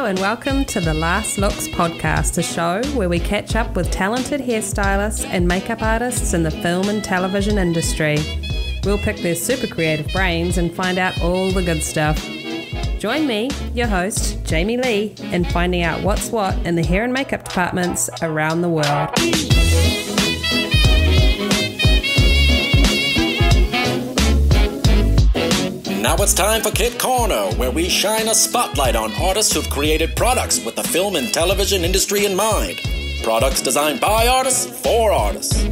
and welcome to the Last Looks podcast, a show where we catch up with talented hairstylists and makeup artists in the film and television industry. We'll pick their super creative brains and find out all the good stuff. Join me, your host, Jamie Lee, in finding out what's what in the hair and makeup departments around the world. Now it's time for Kid Corner, where we shine a spotlight on artists who've created products with the film and television industry in mind. Products designed by artists for artists.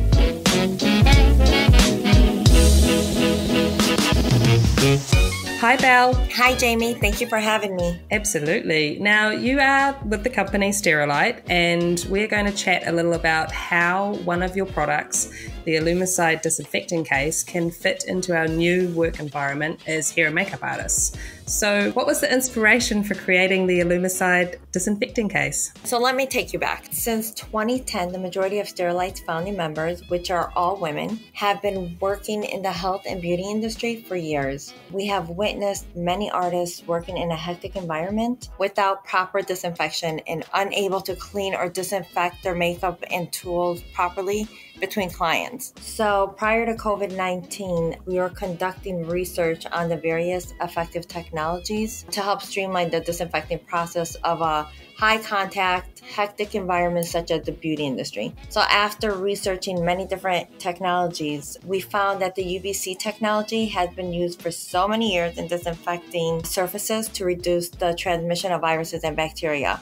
Hi, Belle. Hi, Jamie. Thank you for having me. Absolutely. Now, you are with the company Sterilite, and we're going to chat a little about how one of your products, the Illumicide disinfecting case, can fit into our new work environment as hair and makeup artists. So what was the inspiration for creating the Illumicide disinfecting case? So let me take you back. Since 2010, the majority of Sterilite's founding members, which are all women, have been working in the health and beauty industry for years. We have witnessed many artists working in a hectic environment without proper disinfection and unable to clean or disinfect their makeup and tools properly between clients. So prior to COVID-19, we were conducting research on the various effective technologies to help streamline the disinfecting process of a high contact, hectic environment such as the beauty industry. So after researching many different technologies, we found that the UVC technology has been used for so many years in disinfecting surfaces to reduce the transmission of viruses and bacteria.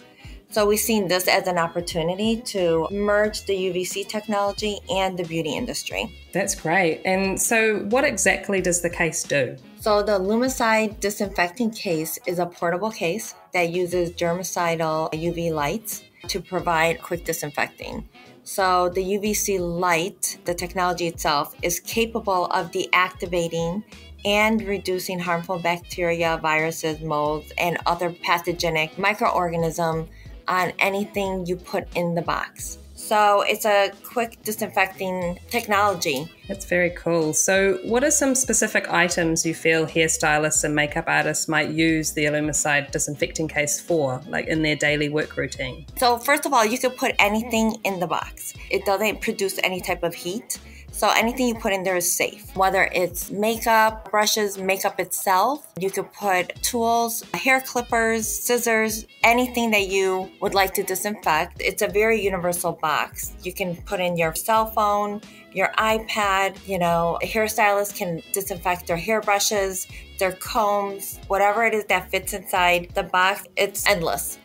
So we've seen this as an opportunity to merge the UVC technology and the beauty industry. That's great. And so what exactly does the case do? So the Illumicide disinfecting case is a portable case that uses germicidal UV lights to provide quick disinfecting. So the UVC light, the technology itself, is capable of deactivating and reducing harmful bacteria, viruses, molds, and other pathogenic microorganisms on anything you put in the box. So it's a quick disinfecting technology. That's very cool. So what are some specific items you feel hairstylists and makeup artists might use the Illumicide disinfecting case for, like in their daily work routine? So first of all, you could put anything in the box. It doesn't produce any type of heat. So anything you put in there is safe, whether it's makeup, brushes, makeup itself. You could put tools, hair clippers, scissors, anything that you would like to disinfect. It's a very universal box. You can put in your cell phone, your iPad, a hairstylist can disinfect their hairbrushes, their combs, whatever it is that fits inside the box. It's endless.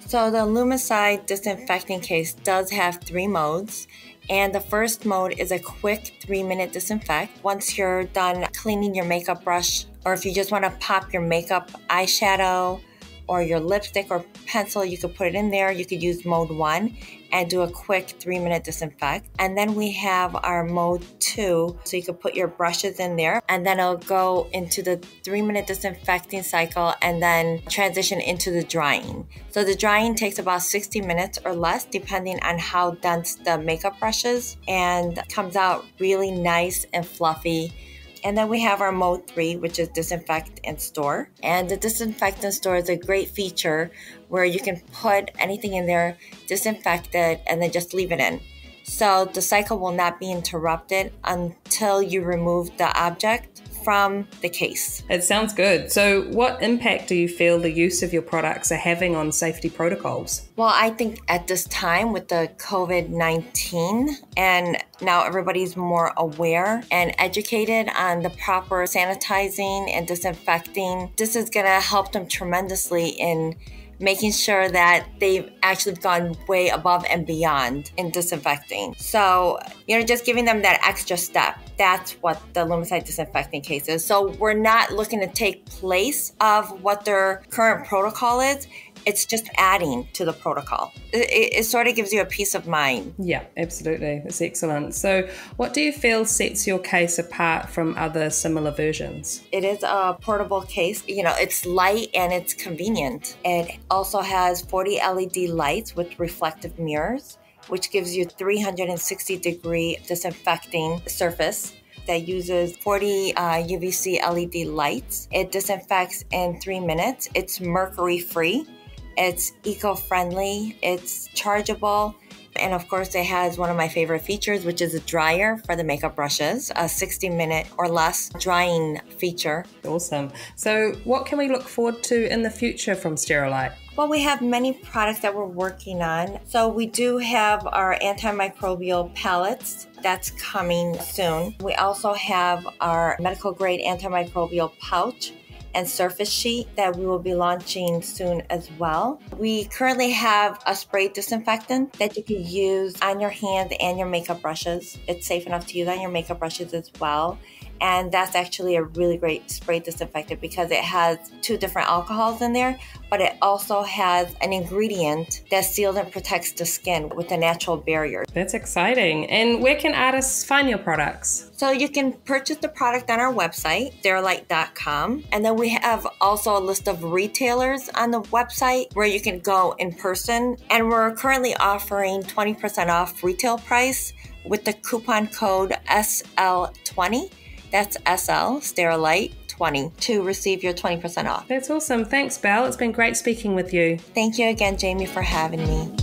So the Illumicide disinfecting case does have 3 modes. And the first mode is a quick 3-minute disinfect. Once you're done cleaning your makeup brush, or if you just want to pop your makeup eyeshadow or your lipstick or pencil, you could put it in there. You could use mode 1 and do a quick 3-minute disinfect. And then we have our mode 2. So you could put your brushes in there and then it'll go into the 3-minute disinfecting cycle and then transition into the drying. So the drying takes about 60 minutes or less depending on how dense the makeup brush is and comes out really nice and fluffy. And then we have our mode 3, which is disinfect and store. And the disinfect and store is a great feature where you can put anything in there, disinfect it, and then just leave it in. So the cycle will not be interrupted until you remove the object from the case. It sounds good. So what impact do you feel the use of your products are having on safety protocols? Well, I think at this time with the COVID-19 and now everybody's more aware and educated on the proper sanitizing and disinfecting, this is going to help them tremendously in making sure that they've actually gone way above and beyond in disinfecting. So, just giving them that extra step. That's what the Illumicide disinfecting case is. So we're not looking to take place of what their current protocol is. It's just adding to the protocol. It sort of gives you a peace of mind. Yeah, absolutely. That's excellent. So what do you feel sets your case apart from other similar versions? It is a portable case. It's light and it's convenient. It also has 40 LED lights with reflective mirrors, which gives you 360-degree disinfecting surface that uses 40 UVC LED lights. It disinfects in 3 minutes. It's mercury-free. It's eco-friendly, it's chargeable, and of course it has one of my favorite features, which is a dryer for the makeup brushes, a 60-minute or less drying feature. Awesome. So what can we look forward to in the future from Sterilite? Well, we have many products that we're working on. So we do have our antimicrobial palettes that's coming soon. We also have our medical grade antimicrobial pouch and surface sheet that we will be launching soon as well. We currently have a spray disinfectant that you can use on your hands and your makeup brushes. It's safe enough to use on your makeup brushes as well. And that's actually a really great spray disinfectant because it has 2 different alcohols in there, but it also has an ingredient that seals and protects the skin with a natural barrier. That's exciting. And where can artists find your products? So you can purchase the product on our website, sterilite.com. And then we have also a list of retailers on the website where you can go in person. And we're currently offering 20% off retail price with the coupon code SL20. That's SL, Sterilite 20, to receive your 20% off. That's awesome. Thanks, Belle. It's been great speaking with you. Thank you again, Jamie, for having me.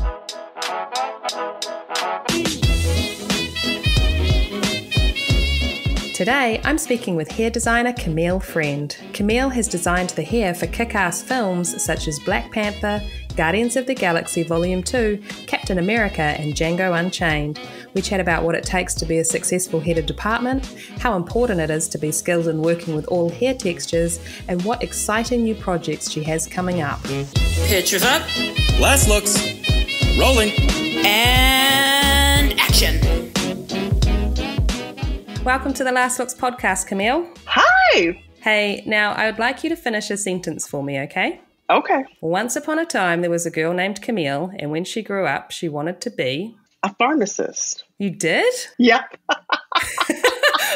Today, I'm speaking with hair designer Camille Friend. Camille has designed the hair for kick-ass films such as Black Panther, Guardians of the Galaxy Volume 2, Captain America and Django Unchained. We chat about what it takes to be a successful head of department, how important it is to be skilled in working with all hair textures, and what exciting new projects she has coming up. Pictures up. Last looks. Rolling. And action. Welcome to the Last Looks podcast, Camille. Hi. Hey, now I would like you to finish a sentence for me, okay? Okay. Once upon a time, there was a girl named Camille, and when she grew up, she wanted to be... A pharmacist. You did? Yep.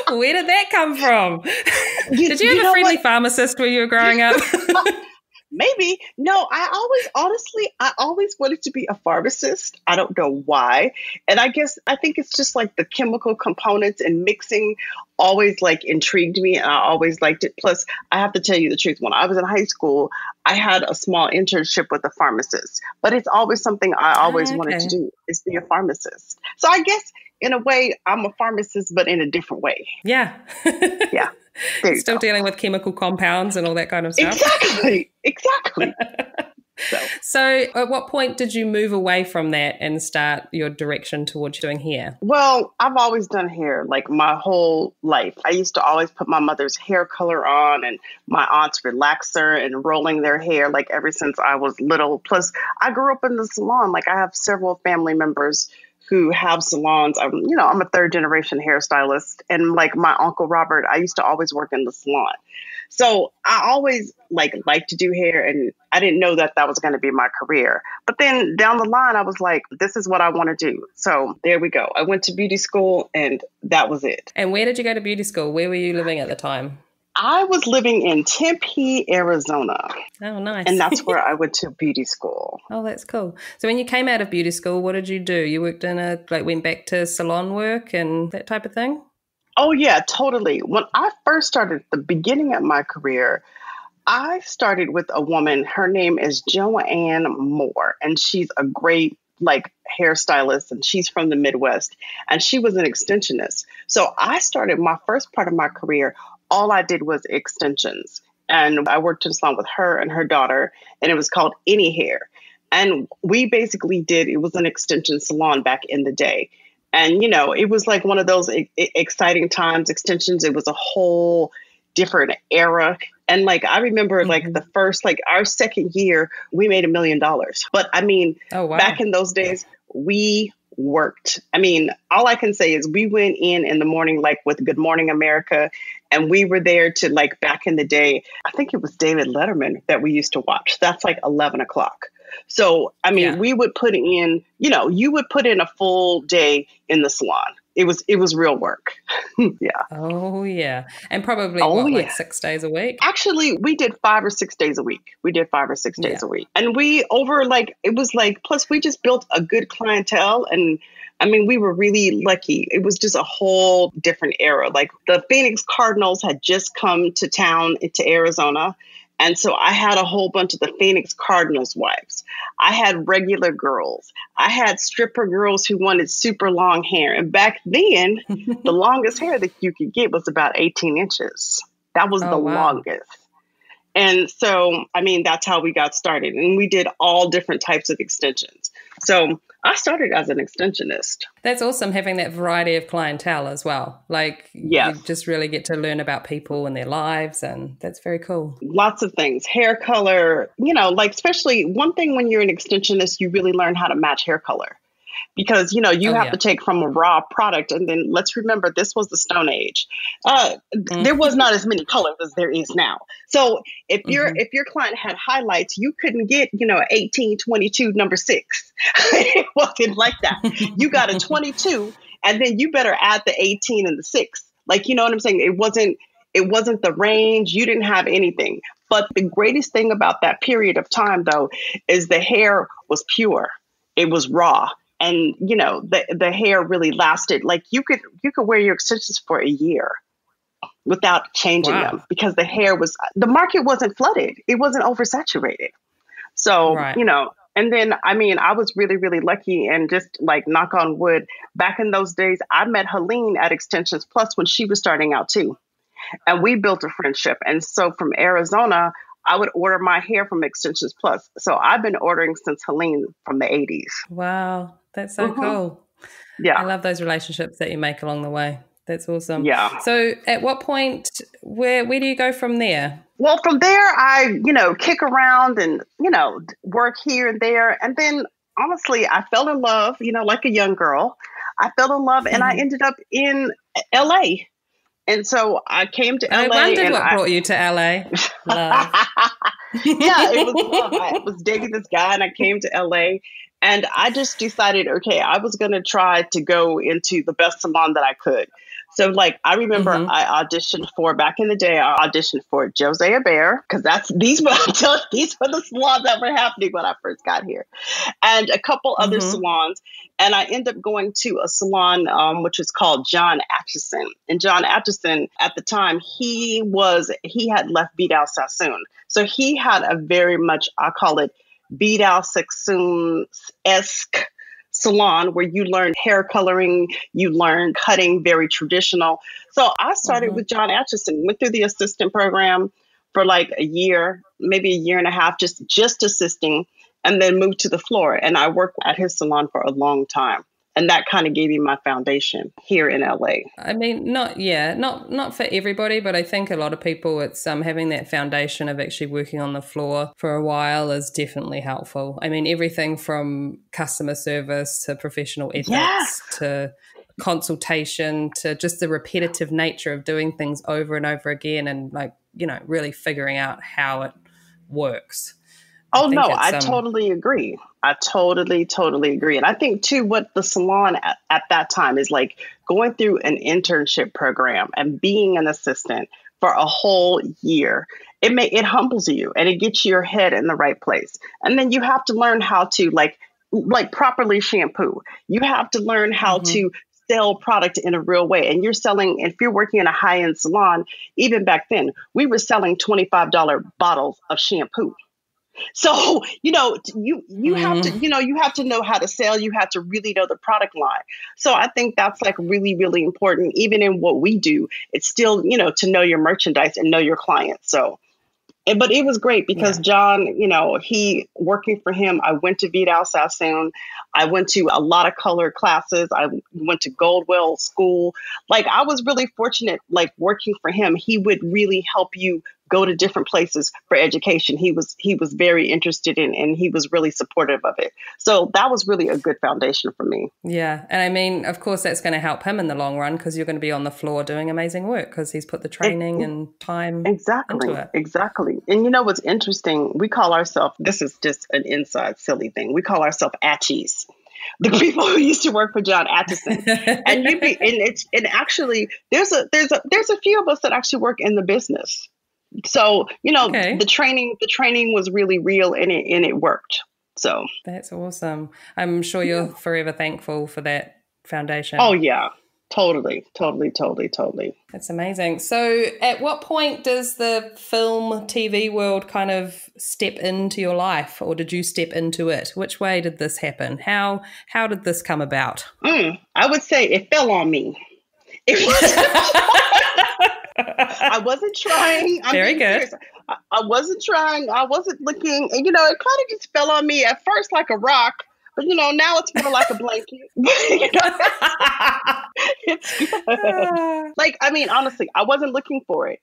Where did that come from? Did you have a friendly pharmacist when you were growing up? Maybe. No, I always wanted to be a pharmacist. I don't know why. And I think it's just like the chemical components and mixing always like intrigued me. And I always liked it. Plus, I have to tell you the truth. When I was in high school, I had a small internship with a pharmacist, but it's always something I always wanted to do is be a pharmacist. So I guess in a way, I'm a pharmacist, but in a different way. Yeah. Yeah. Still dealing with chemical compounds and all that kind of stuff. Exactly. So at what point did you move away from that and start your direction towards doing hair? Well, I've always done hair like my whole life. I used to always put my mother's hair color on and my aunt's relaxer and rolling their hair like ever since I was little. Plus, I grew up in the salon. Like I have several family members who have salons. I'm a 3rd generation hairstylist, and like my Uncle Robert, I used to always work in the salon. So I always liked to do hair, and I didn't know that was going to be my career. But then down the line, I was like, this is what I want to do. So there we go. I went to beauty school, and that was it. And where did you go to beauty school? Where were you living at the time? I was living in Tempe, Arizona. Oh, nice. And that's where I went to beauty school. Oh, that's cool. So when you came out of beauty school, what did you do? You worked went back to salon work and that type of thing? Oh, yeah, totally. When I first started the beginning of my career, I started with a woman. Her name is Joanne Moore, and she's a great hairstylist, and she's from the Midwest, and she was an extensionist. So I started my first part of my career. All I did was extensions, and I worked in a salon with her and her daughter, and it was called Any Hair. And we basically it was an extension salon back in the day. And, it was like one of those exciting times, extensions. It was a whole different era. And I remember the first, our second year, we made $1 million. But I mean, oh, wow. Back in those days, we worked. I mean, all I can say is we went in the morning, with Good Morning America, and we were there to back in the day, I think it was David Letterman that we used to watch. That's 11 o'clock. So, I mean, we would put in, you would put in a full day in the salon. It was real work. Yeah. Oh, yeah. And probably 6 days a week? Actually, we did 5 or 6 days a week. A week. And we plus we just built a good clientele. And I mean, we were really lucky. It was just a whole different era. The Phoenix Cardinals had just come to town, to Arizona. And so I had a whole bunch of the Phoenix Cardinals wives. I had regular girls. I had stripper girls who wanted super long hair. And back then, the longest hair that you could get was about 18 inches. That was the longest. And so, I mean, that's how we got started. And we did all different types of extensions. So I started as an extensionist. That's awesome, having that variety of clientele as well. Like, you just really get to learn about people and their lives, and that's very cool. Lots of things, hair color, like especially one thing when you're an extensionist, you really learn how to match hair color. Because, you have to take from a raw product. And then let's remember, this was the Stone Age. There was not as many colors as there is now. So if your client had highlights, you couldn't get, 18, 22, number 6. It wasn't like that. You got a 22, and then you better add the 18 and the 6. Like, you know what I'm saying? It wasn't the range. You didn't have anything. But the greatest thing about that period of time, though, is the hair was pure. It was raw. And, the hair really lasted. Like you could wear your extensions for a year without changing them, because the market wasn't flooded. It wasn't oversaturated. So, and then, I was really, really lucky, and just like knock on wood, back in those days, I met Helene at Extensions Plus when she was starting out too. And we built a friendship. And so from Arizona, I would order my hair from Extensions Plus. So I've been ordering since Helene from the 80s. Wow. That's so cool. Yeah. I love those relationships that you make along the way. That's awesome. Yeah. So at what point, where do you go from there? Well, from there, I, kick around and, work here and there. And then honestly, I fell in love, like a young girl. I fell in love and I ended up in LA. And so I came to LA. I wondered what brought you to LA. Love. Yeah, it was love. I was dating this guy and I came to LA. And I just decided, okay, I was going to try to go into the best salon that I could. So like, I remember I auditioned back in the day, I auditioned for Jose Abert, because these were the salons that were happening when I first got here, and a couple other salons. And I ended up going to a salon, which was called John Atchison. And John Atchison at the time, he had left Vidal Sassoon. So he had a very much, I call it Vidal Sassoon-esque salon, where you learn hair coloring, you learn cutting, very traditional. So I started with John Atchison, went through the assistant program for like a year, maybe a year and a half, just assisting, and then moved to the floor. And I worked at his salon for a long time. And that kind of gave me my foundation here in LA. I mean, not for everybody, but I think a lot of people, it's having that foundation of actually working on the floor for a while is definitely helpful. I mean, everything from customer service to professional ethics to consultation to just the repetitive nature of doing things over and over again, and like, really figuring out how it works. Oh, no, I totally agree. I totally agree. And I think, too, what the salon at that time is like going through an internship program and being an assistant for a whole year. It humbles you and it gets your head in the right place. And then you have to learn how to like properly shampoo. You have to learn how to sell product in a real way. And if you're working in a high-end salon, even back then, we were selling $25 bottles of shampoo. So, you have to, you have to know how to sell. You have to really know the product line. So I think that's like really, really important. Even in what we do, it's still, to know your merchandise and know your clients. So, but it was great because John, working for him, I went to Vidal Sassoon. I went to a lot of color classes. I went to Goldwell School. Like, I was really fortunate, like working for him. He would really help you go to different places for education. He was very interested in, and he was really supportive of it. So that was really a good foundation for me. Yeah. And I mean, of course, that's going to help him in the long run, because you're going to be on the floor doing amazing work because he's put the training and time into it. Exactly. And what's interesting? We call ourselves, this is just an inside silly thing, we call ourselves Atchies. The people who used to work for John Atchison, and actually there's a few of us that actually work in the business. So, the training was really real, and it worked. So that's awesome. I'm sure you're forever thankful for that foundation. Oh, yeah. Totally, totally, totally, totally. That's amazing. So at what point does the film TV world kind of step into your life, or did you step into it? Which way did this happen? How did this come about? I would say it fell on me. I wasn't trying. I'm very good. Serious. I wasn't trying. I wasn't looking. And, it kind of just fell on me at first like a rock. But, now it's more like a blanket. It's honestly, I wasn't looking for it.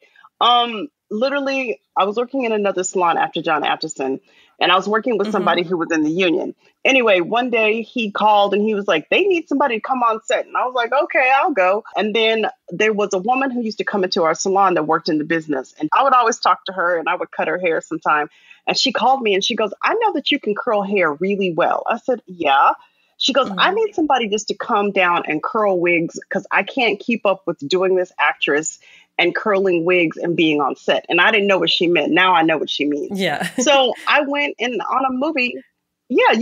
Literally, I was working in another salon after John Apterson, and I was working with somebody who was in the union. Anyway, one day he called and he was like, they need somebody to come on set. And I was like, okay, I'll go. And then there was a woman who used to come into our salon that worked in the business. And I would always talk to her and I would cut her hair sometime. And she called me and she goes, I know that you can curl hair really well. I said, yeah. She goes, I need somebody just to come down and curl wigs because I can't keep up with doing this actress and curling wigs and being on set. And I didn't know what she meant. Now I know what she means. Yeah. So I went in on a movie. Yeah, when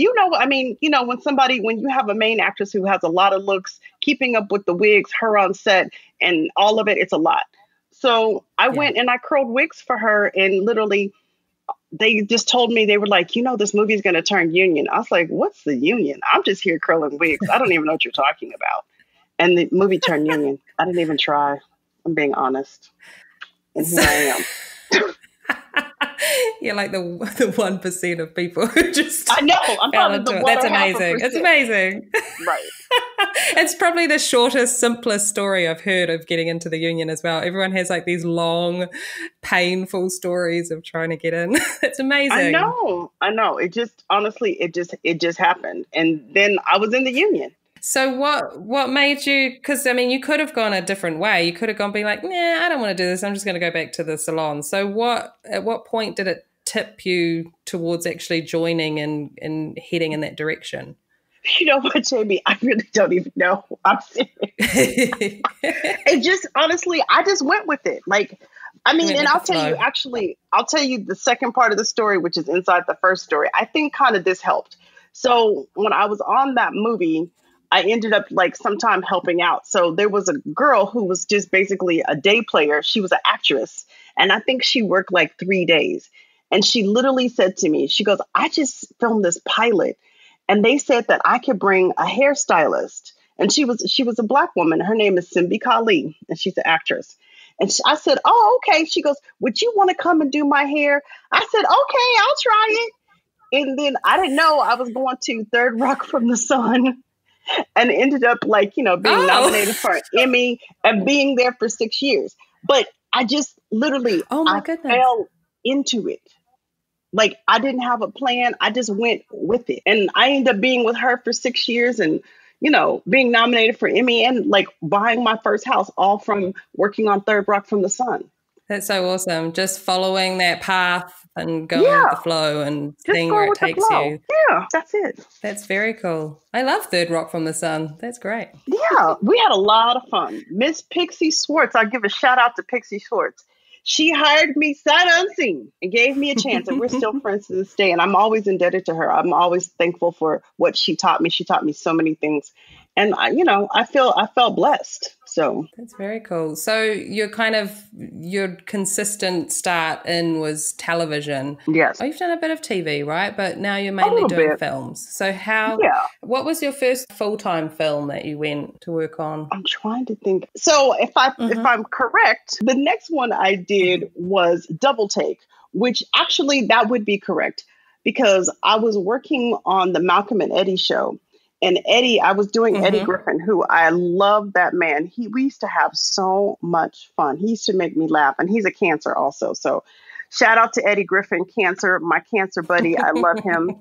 you have a main actress who has a lot of looks, keeping up with the wigs, her on set, and all of it, it's a lot. So I went and I curled wigs for her, and literally they just told me, they were like, this movie is going to turn union. I was like, what's the union? I'm just here curling wigs. I don't even know what you're talking about. And the movie turned union. I didn't even try. I'm being honest. And here I am. You're like the 1% of people who just I know. I'm probably the 1.5%. That's amazing. It's amazing. Right. It's probably the shortest, simplest story I've heard of getting into the union as well. Everyone has like these long, painful stories of trying to get in. It's amazing. I know. It just, honestly, it just happened. And then I was in the union. So what made you, because you could have gone a different way. You could have gone being like, nah, I don't want to do this. I'm just going to go back to the salon. So at what point did it tip you towards actually joining and heading in that direction? You know what, Jamie? I really don't even know. I'm serious. It just, honestly, I just went with it. And I'll tell you the second part of the story, which is inside the first story. I think kind of this helped. So when I was on that movie, I ended up sometime helping out. So there was a girl who was just basically a day player. She was an actress. And I think she worked 3 days. And she literally said to me, she goes, I just filmed this pilot. And they said that I could bring a hairstylist. And she was a Black woman. Her name is Simbi Kali, and she's an actress. And I said, oh, okay. She goes, would you want to come and do my hair? I said, okay, I'll try it. And then I didn't know I was going to Third Rock from the Sun. And ended up being nominated for an Emmy and being there for 6 years. But I just literally, fell into it. I didn't have a plan. I just went with it. And I ended up being with her for 6 years and, being nominated for Emmy and buying my first house, all from working on Third Rock from the Sun. That's so awesome. Just following that path and going with the flow and just seeing where it takes you. Yeah, that's it. That's very cool. I love Third Rock from the Sun. That's great. Yeah, we had a lot of fun. Miss Pixie Schwartz, I'll give a shout out to Pixie Schwartz. She hired me sight unseen and gave me a chance. And we're still friends to this day. And I'm always indebted to her. I'm always thankful for what she taught me. She taught me so many things. And, I felt blessed. So that's very cool. So your consistent start in was television. Yes. Oh, you've done a bit of TV, right? But now you're mainly doing films. So what was your first full-time film that you went to work on? I'm trying to think. So if I'm correct, the next one I did was Double Take, which actually that would be correct because I was working on the Malcolm and Eddie show. And Eddie, I was doing Eddie Griffin, who I love that man. We used to have so much fun. He used to make me laugh. And he's a Cancer also. So shout out to Eddie Griffin, Cancer, my Cancer buddy. I love him.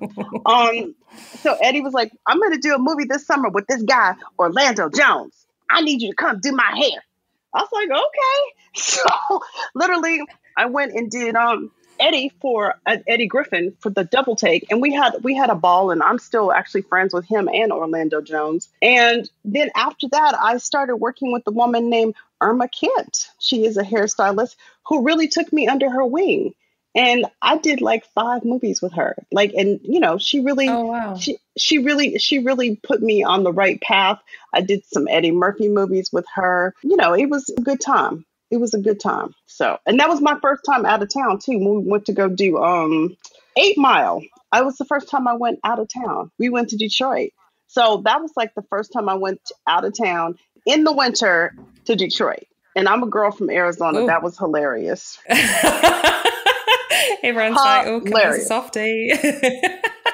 So Eddie was like, I'm going to do a movie this summer with this guy, Orlando Jones. I need you to come do my hair. I was like, okay. So literally I went and did Eddie Griffin for the Double Take. And we had a ball, and I'm still actually friends with him and Orlando Jones. And then after that, I started working with a woman named Irma Kent. She is a hairstylist who really took me under her wing. And I did like 5 movies with her. Like, and you know, Oh, wow. she really put me on the right path. I did some Eddie Murphy movies with her. You know, it was a good time. It was a good time. So, and that was my first time out of town too. When we went to go do 8 Mile. I was the first time I went out of town. We went to Detroit. So that was like the first time I went out of town in the winter to Detroit. And I'm a girl from Arizona. Ooh. That was hilarious. Everyone's like, oh, Camille's a softie.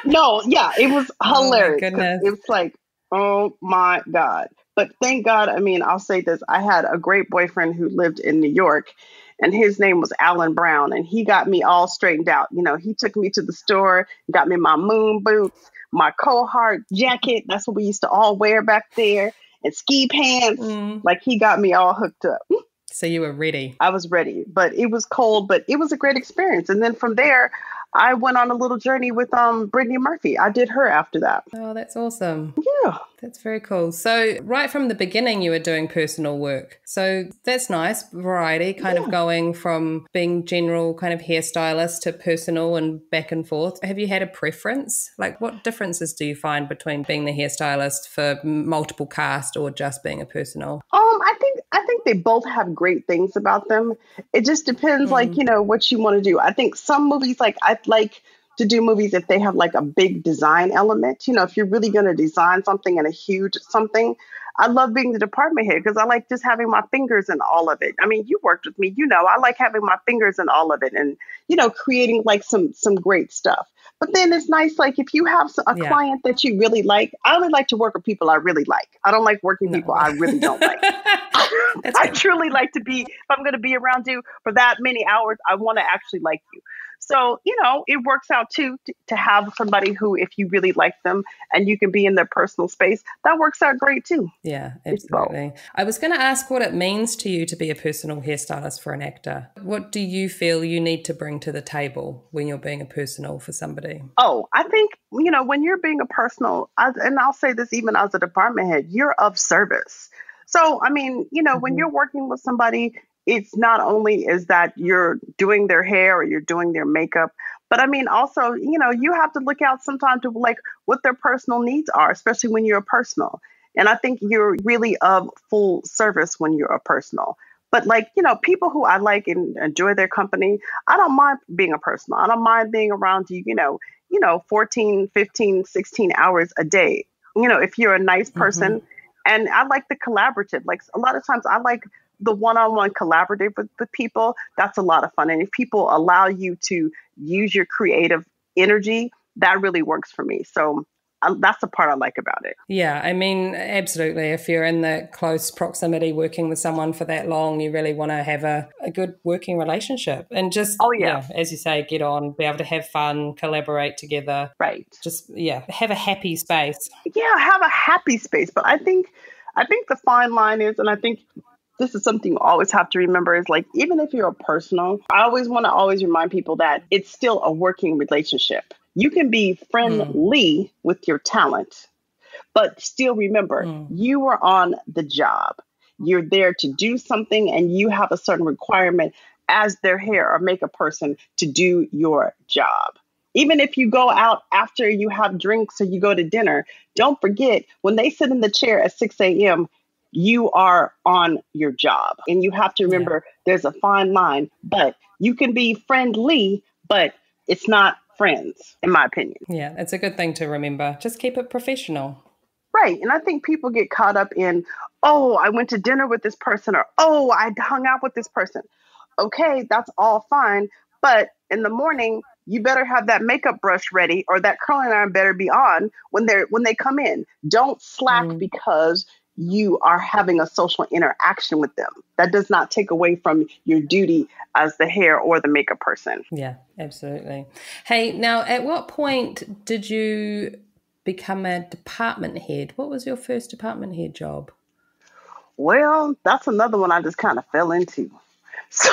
No, yeah, it was hilarious. Oh, my goodness. It was like, oh my God. But thank God, I mean, I'll say this. I had a great boyfriend who lived in New York, and his name was Alan Brown, and he got me all straightened out. You know, he took me to the store, got me my moon boots, my Cohart jacket. That's what we used to all wear back there, and ski pants. Like, he got me all hooked up. So you were ready. I was ready, but it was cold, but it was a great experience. And then from there, I went on a little journey with Brittany Murphy. I did her after that. Oh, that's awesome. Yeah. That's very cool. So right from the beginning, you were doing personal work. So that's nice variety, kind of going from being general kind of hairstylist to personal and back and forth. Have you had a preference? Like, what differences do you find between being the hairstylist for multiple cast or just being a personal? I think they both have great things about them. It just depends, like, you know, what you want to do. I think some movies, like, I'd like to do movies if they have like a big design element. You know, if you're really going to design something and a huge something. I love being the department head because I like just having my fingers in all of it. I mean, you worked with me, you know, I like having my fingers in all of it and, you know, creating like some great stuff. But then it's nice, like, if you have a client that you really like, I only like to work with people I really like. I don't like working people I really don't like. I truly like to be, if I'm going to be around you for that many hours, I want to actually like you. So, you know, it works out too to have somebody who, if you really like them and you can be in their personal space, that works out great too. Yeah, absolutely. I was going to ask what it means to you to be a personal hairstylist for an actor. What do you feel you need to bring to the table when you're being a personal for somebody? Oh, I think, you know, when you're being a personal, and I'll say this even as a department head, you're of service. So, I mean, you know, when you're working with somebody, it's not only is that you're doing their hair or you're doing their makeup, but I mean, also, you know, you have to look out sometimes to like what their personal needs are, especially when you're a personal. And I think you're really of full service when you're a personal. But like, you know, people who I like and enjoy their company, I don't mind being a personal. I don't mind being around you, you know, 14, 15, 16 hours a day. You know, if you're a nice person. And I like the collaborative. Like, a lot of times I like the one-on-one collaborative with people. That's a lot of fun. And if people allow you to use your creative energy, that really works for me. So that's the part I like about it. Yeah, I mean, absolutely. If you're in the close proximity working with someone for that long, you really want to have a good working relationship and just, as you say, get on, be able to have fun, collaborate together. Right. Just, have a happy space. Yeah, have a happy space. But I think the fine line is, and I think this is something you always have to remember, is like, even if you're a personal, I always want to remind people that it's still a working relationship. You can be friendly with your talent, but still remember, you are on the job. You're there to do something and you have a certain requirement as their hair or makeup person to do your job. Even if you go out after you have drinks or you go to dinner, don't forget when they sit in the chair at 6 a.m., you are on your job. And you have to remember there's a fine line, but you can be friendly, but it's not friends, in my opinion. Yeah, it's a good thing to remember. Just keep it professional. Right. And I think people get caught up in, oh, I went to dinner with this person, or, oh, I hung out with this person. Okay, that's all fine. But in the morning, you better have that makeup brush ready or that curling iron better be on when they come in. Don't slack because you are having a social interaction with them. That does not take away from your duty as the hair or the makeup person. Yeah, absolutely. Hey, now, at what point did you become a department head? What was your first department head job? Well, that's another one I just kind of fell into. So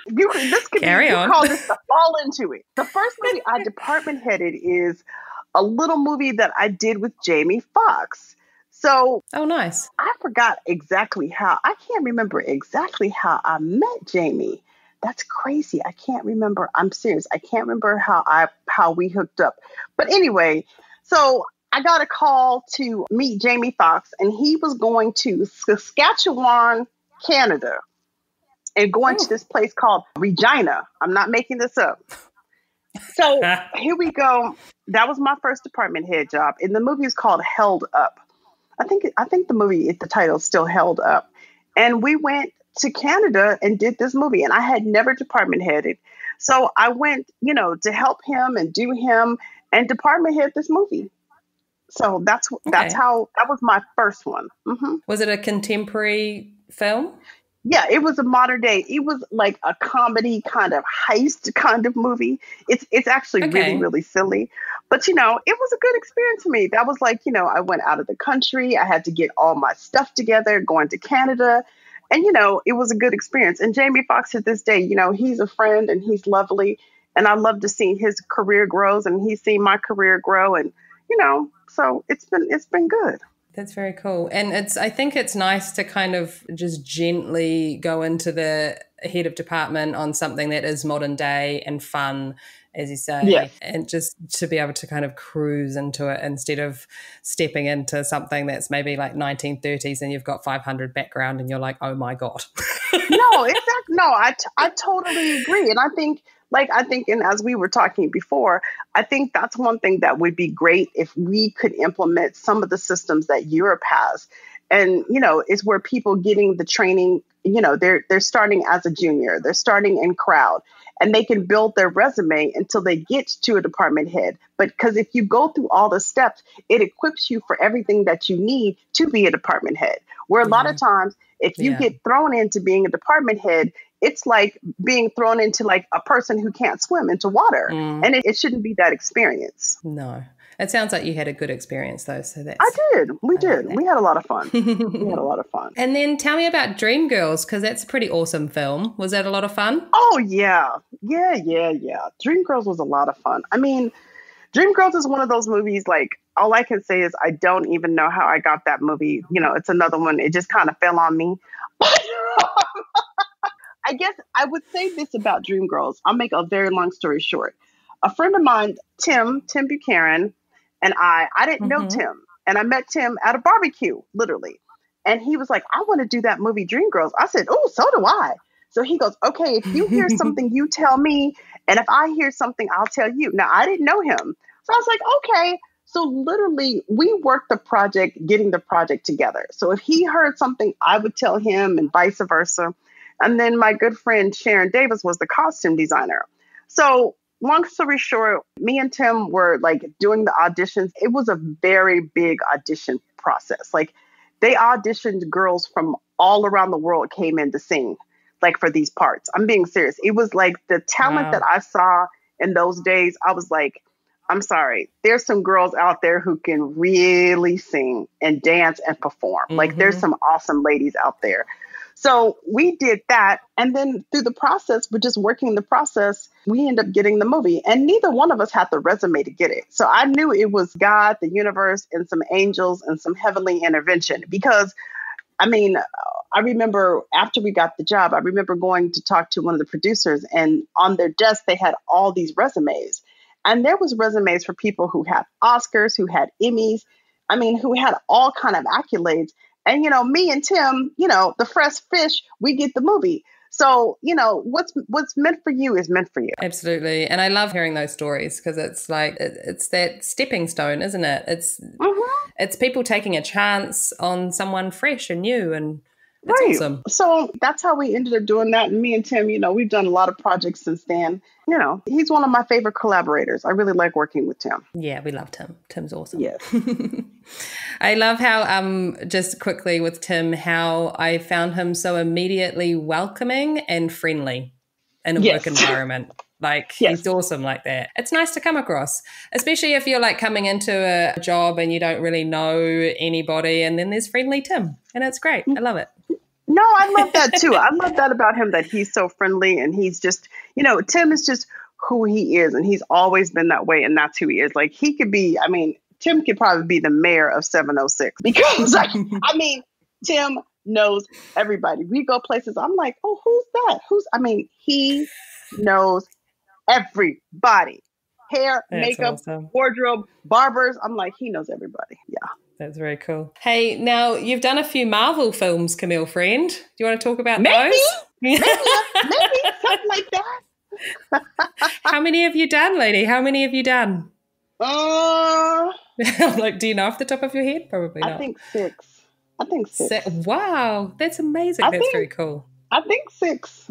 you call this to fall into it. The first movie I department headed is a little movie that I did with Jamie Foxx. So, oh, nice. I forgot exactly how. I can't remember exactly how I met Jamie. That's crazy. I can't remember. I'm serious. I can't remember how we hooked up. But anyway, so I got a call to meet Jamie Foxx, and he was going to Saskatchewan, Canada, and going to this place called Regina. I'm not making this up. So here we go. That was my first department head job. And the movie is called Held Up. I think the movie, the title is still Held Up. And we went to Canada and did this movie. And I had never department headed. So I went, to help him and do him and department head this movie. So that's how, that was my first one. Mm-hmm. Was it a contemporary film? Yeah, it was a modern day. It was like a comedy kind of heist kind of movie. It's actually really, really silly. But, it was a good experience for me. That was like, I went out of the country. I had to get all my stuff together, going to Canada. And, it was a good experience. And Jamie Foxx to this day, he's a friend and he's lovely. And I love to see his career grows, and he's seen my career grow. And, so it's been good. That's very cool. And I think it's nice to kind of just gently go into the head of department on something that is modern day and fun, as you say, yes. And just to be able to kind of cruise into it instead of stepping into something that's maybe like 1930s and you've got 500 background and you're like, oh my God. No, exactly. No, I totally agree. And I think, and as we were talking before, I think that's one thing that would be great if we could implement some of the systems that Europe has. And, is where people getting the training, they're starting as a junior, they're starting in crowd, and they can build their resume until they get to a department head. But because if you go through all the steps, it equips you for everything that you need to be a department head. Where a lot of times, if you get thrown into being a department head, it's like being thrown into like a person who can't swim into water. And it shouldn't be that experience. No. It sounds like you had a good experience though. So that's. I did. We did. We had a lot of fun. And then tell me about Dreamgirls, because that's a pretty awesome film. Was that a lot of fun? Oh, yeah. Yeah. Dreamgirls was a lot of fun. I mean, Dreamgirls is one of those movies, like, all I can say is I don't even know how I got that movie. It's another one. It just kind of fell on me. I guess I would say this about Dreamgirls. I'll make a very long story short. A friend of mine, Tim Buchanan, and I didn't know Tim. And I met Tim at a barbecue, literally. And he was like, I want to do that movie Dreamgirls. I said, oh, so do I. So he goes, okay, if you hear something, you tell me. And if I hear something, I'll tell you. Now, I didn't know him. So I was like, okay. So literally, we worked the project, getting the project together. So if he heard something, I would tell him and vice versa. And then my good friend Sharon Davis was the costume designer. So long story short, me and Tim were like doing the auditions. It was a very big audition process. Like they auditioned girls from all around the world came in to sing like for these parts. I'm being serious. It was like the talent that I saw in those days. I was like, I'm sorry. There's some girls out there who can really sing and dance and perform. Like there's some awesome ladies out there. So we did that. And then through the process, we're just working the process. We end up getting the movie, and neither one of us had the resume to get it. So I knew it was God, the universe, and some angels and some heavenly intervention. Because, I mean, I remember after we got the job, I remember going to talk to one of the producers, and on their desk, they had all these resumes. And there was resumes for people who had Oscars, who had Emmys, I mean, who had all kind of accolades. And, me and Tim, the fresh fish, we get the movie. So, what's meant for you is meant for you. Absolutely. And I love hearing those stories because it's like, it's that stepping stone, isn't it? It's people taking a chance on someone fresh and new, and it's awesome. So that's how we ended up doing that. And me and Tim, we've done a lot of projects since then. He's one of my favorite collaborators. I really like working with Tim. Yeah, we love Tim. Tim's awesome. Yes. I love how, just quickly with Tim, how I found him so immediately welcoming and friendly in a work environment. Like, he's awesome like that. It's nice to come across, especially if you're like coming into a job and you don't really know anybody, and then there's friendly Tim, and it's great. I love it. No, I love that too. I love that about him, that he's so friendly, and he's just, Tim is just who he is, and he's always been that way, and that's who he is. Like, he could be, Tim could probably be the mayor of 706 because, Tim knows everybody. We go places. I'm like, oh, who's that? He knows everybody. Hair, That's makeup, awesome. wardrobe, barbers. I'm like, he knows everybody. Yeah. That's very cool. Hey, now you've done a few Marvel films, Camille Friend. Do you want to talk about Maybe, those? maybe something like that. How many have you done, lady? How many have you done? I'm like, do you know off the top of your head? Probably not. I think six. Wow, that's amazing. That's very cool. I think six.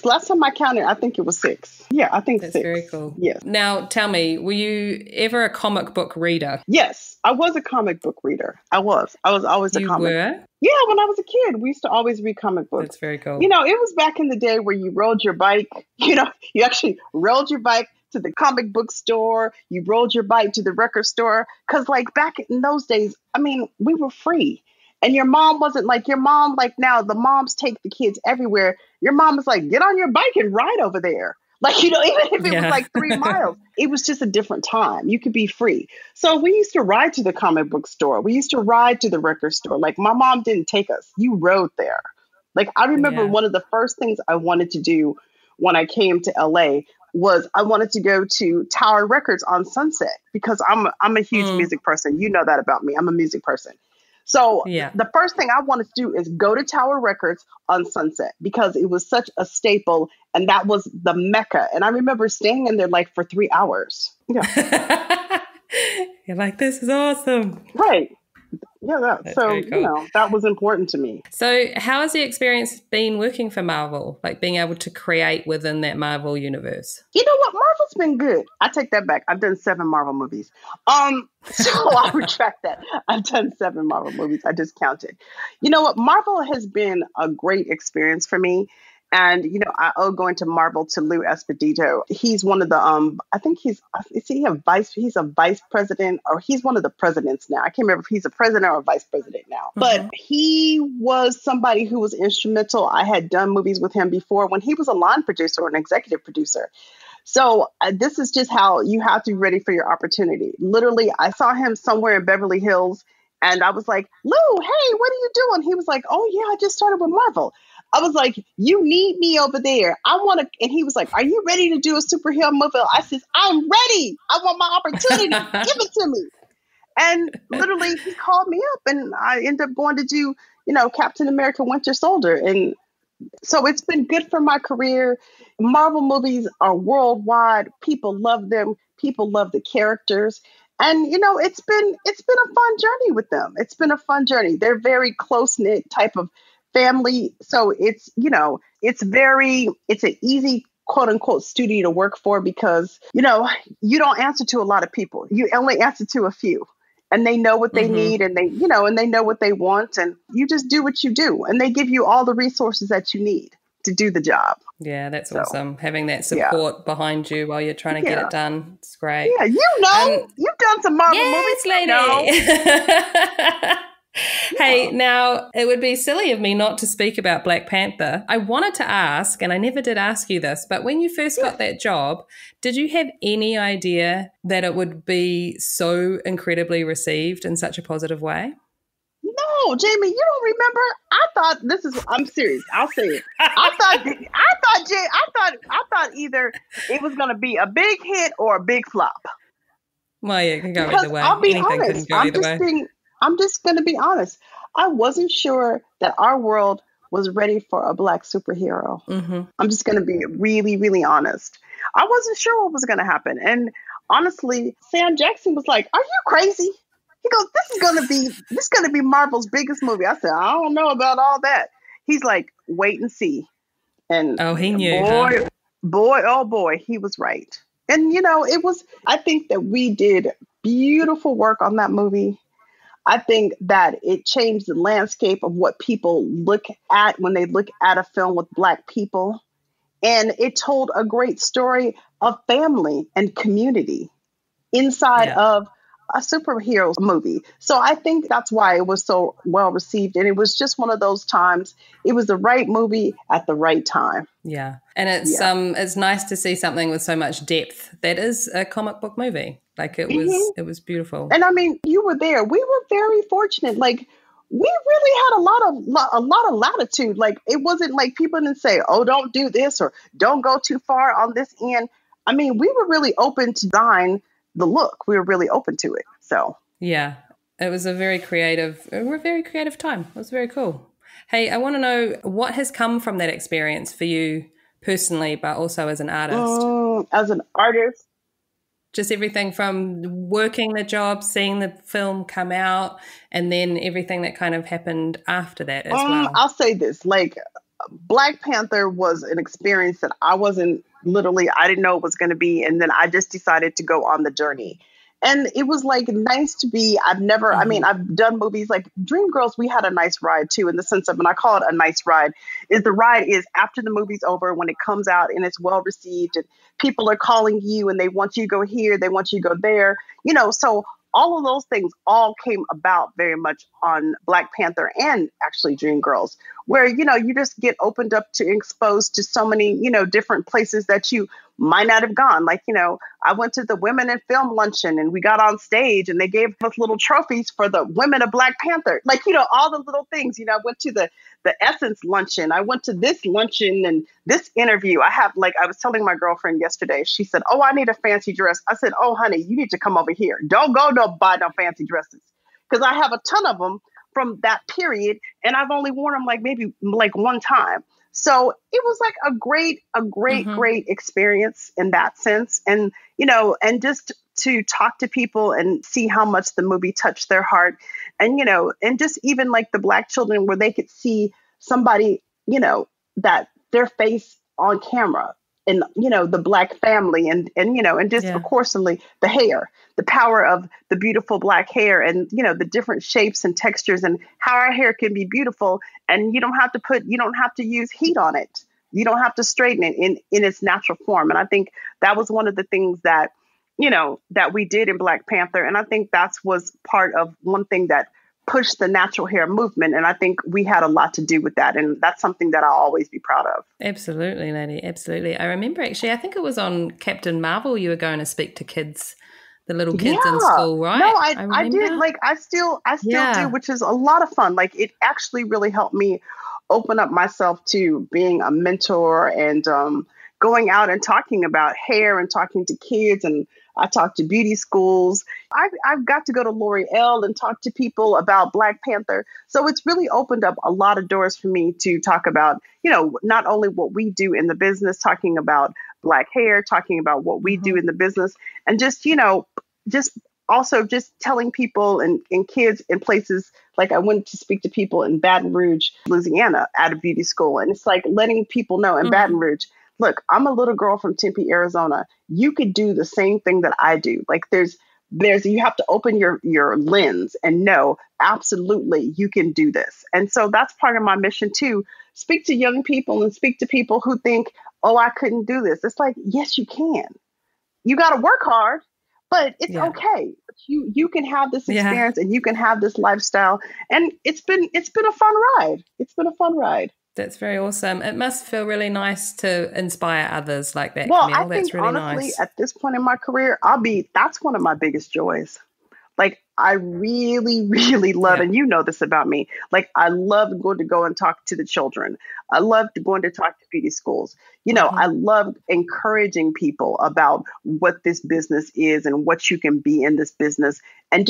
Last time I counted, I think it was six. Yeah, I think that's six. Very cool. Yes. Now, tell me, were you ever a comic book reader? Yes, I was a comic book reader. I was always a comic. You were? Yeah, when I was a kid, we used to always read comic books. That's very cool. You know, it was back in the day where you rode your bike. You know, you actually rode your bike to the comic book store. You rode your bike to the record store. Because, like, back in those days, I mean, we were free. And your mom wasn't like your mom, like now the moms take the kids everywhere. Your mom was like, get on your bike and ride over there. Like, you know, even if it was like 3 miles, it was just a different time. You could be free. So we used to ride to the comic book store. We used to ride to the record store. Like, my mom didn't take us. You rode there. Like, I remember one of the first things I wanted to do when I came to LA was I wanted to go to Tower Records on Sunset because I'm a huge music person. You know that about me. I'm a music person. So the first thing I wanted to do is go to Tower Records on Sunset because it was such a staple and that was the Mecca. And I remember staying in there like for 3 hours. Yeah. You're like, this is awesome. Right. Yeah. So, cool. you know, that was important to me. So how has the experience been working for Marvel, like being able to create within that Marvel universe? You know what? Marvel's been good. I take that back. I've done 7 Marvel movies. So I retract that. I've done 7 Marvel movies. I just counted. You know what? Marvel has been a great experience for me. And, you know, I owe going to Marvel to Lou Espedito. He's one of the, I think he's a vice president, or he's one of the presidents now. I can't remember if he's a president or a vice president now. But he was somebody who was instrumental. I had done movies with him before when he was a line producer or an executive producer. So this is just how you have to be ready for your opportunity. Literally, I saw him somewhere in Beverly Hills and I was like, Lou, hey, what are you doing? He was like, oh, yeah, I just started with Marvel. I was like, you need me over there. I want to. And he was like, are you ready to do a superhero movie? I said, I'm ready. I want my opportunity. Give it to me. And literally he called me up and I ended up going to do, you know, Captain America Winter Soldier. And so it's been good for my career. Marvel movies are worldwide. People love them. People love the characters. And, you know, it's been a fun journey with them. It's been a fun journey. They're very close-knit type of family. So it's, you know, it's an easy quote unquote studio to work for because, you know, you don't answer to a lot of people. You only answer to a few. And they know what they need and they know what they want. And you just do what you do. And they give you all the resources that you need to do the job. Yeah, that's awesome. Having that support behind you while you're trying to get it done. It's great. Yeah, you know, you've done some Marvel movies. Lady. Hey, now, it would be silly of me not to speak about Black Panther. I wanted to ask, and I never did ask you this, but when you first got that job, did you have any idea that it would be so incredibly received in such a positive way? No, Jamie, you don't remember? I'm serious. I'll say it. I thought either it was going to be a big hit or a big flop. Well, yeah, it can go either way. I'll be Anything honest. can go either way. I'm just going to be honest. I wasn't sure that our world was ready for a Black superhero. I'm just going to be really, really honest. I wasn't sure what was going to happen. And honestly, Sam Jackson was like, are you crazy? He goes, this is going to be Marvel's biggest movie. I said, I don't know about all that. He's like, wait and see. And he knew. Boy, he was right. And, you know, I think that we did beautiful work on that movie. I think that it changed the landscape of what people look at when they look at a film with Black people. And it told a great story of family and community inside of a superhero movie. So I think that's why it was so well received. And it was just one of those times. It was the right movie at the right time. Yeah. And it's nice to see something with so much depth that is a comic book movie. Like it was beautiful. And I mean, you were there. We were very fortunate. Like we really had a lot of latitude. Like, it wasn't like people didn't say, oh, don't do this or don't go too far on this end. I mean, we were really open to design the look. We were really open to it. So yeah, it was a very creative time. It was very cool. Hey, I want to know what has come from that experience for you personally, but also as an artist. As an artist, just everything from working the job, seeing the film come out, and then everything that kind of happened after that as well. I'll say this, like, Black Panther was an experience that I didn't know it was going to be. And then I just decided to go on the journey. And it was like nice to be, I mean, I've done movies like Dreamgirls. We had a nice ride too, in the sense of, and I call it a nice ride, is the ride is after the movie's over, when it comes out and it's well received and people are calling you and they want you to go here, they want you to go there, so all of those things all came about very much on Black Panther and actually Dreamgirls, where, you just get opened up to exposed to so many, different places that you might not have gone. Like, I went to the Women in Film luncheon and we got on stage and they gave us little trophies for the women of Black Panther. Like, all the little things, I went to the Essence luncheon. I went to this luncheon and this interview. I was telling my girlfriend yesterday, she said, oh, I need a fancy dress. I said, oh, honey, you need to come over here. Don't go buy no fancy dresses. Because I have a ton of them from that period. And I've only worn them maybe one time. So it was like a great experience in that sense. And, and just to talk to people and see how much the movie touched their heart. And, and just even like the Black children, where they could see somebody, that their face on camera, and, the Black family and just, of course, the hair, the power of the beautiful Black hair and, the different shapes and textures and how our hair can be beautiful. And you don't have to use heat on it. You don't have to straighten it in its natural form. And I think that was one of the things that, that we did in Black Panther. And I think was part of one thing that pushed the natural hair movement. And I think we had a lot to do with that. And that's something that I'll always be proud of. Absolutely, lady. Absolutely. I remember actually, I think it was on Captain Marvel, you were going to speak to kids, the little kids in school, right? No, I did. Like, I still do, which is a lot of fun. Like, it actually really helped me open up myself to being a mentor and going out and talking about hair and talking to kids. And I talked to beauty schools. I've got to go to L'Oreal and talk to people about Black Panther. So it's really opened up a lot of doors for me to talk about, not only what we do in the business, talking about Black hair, talking about what we do in the business, and just, just also just telling people and kids in places. Like, I went to speak to people in Baton Rouge, Louisiana at a beauty school. And it's like letting people know in Baton Rouge, look, I'm a little girl from Tempe, Arizona. You could do the same thing that I do. Like, you have to open your lens and know, absolutely, you can do this. And so that's part of my mission too. Speak to young people and speak to people who think, oh, I couldn't do this. It's like, yes, you can. You got to work hard, but it's okay. You can have this experience and you can have this lifestyle. And it's been a fun ride. It's been a fun ride. That's very awesome. It must feel really nice to inspire others like that, well, Camille. I think, really honestly, nice. At this point in my career, that's one of my biggest joys. Like, I really, really love, and you know this about me, like, I love going to go and talk to the children. I love going to talk to beauty schools. I love encouraging people about what this business is and what you can be in this business. And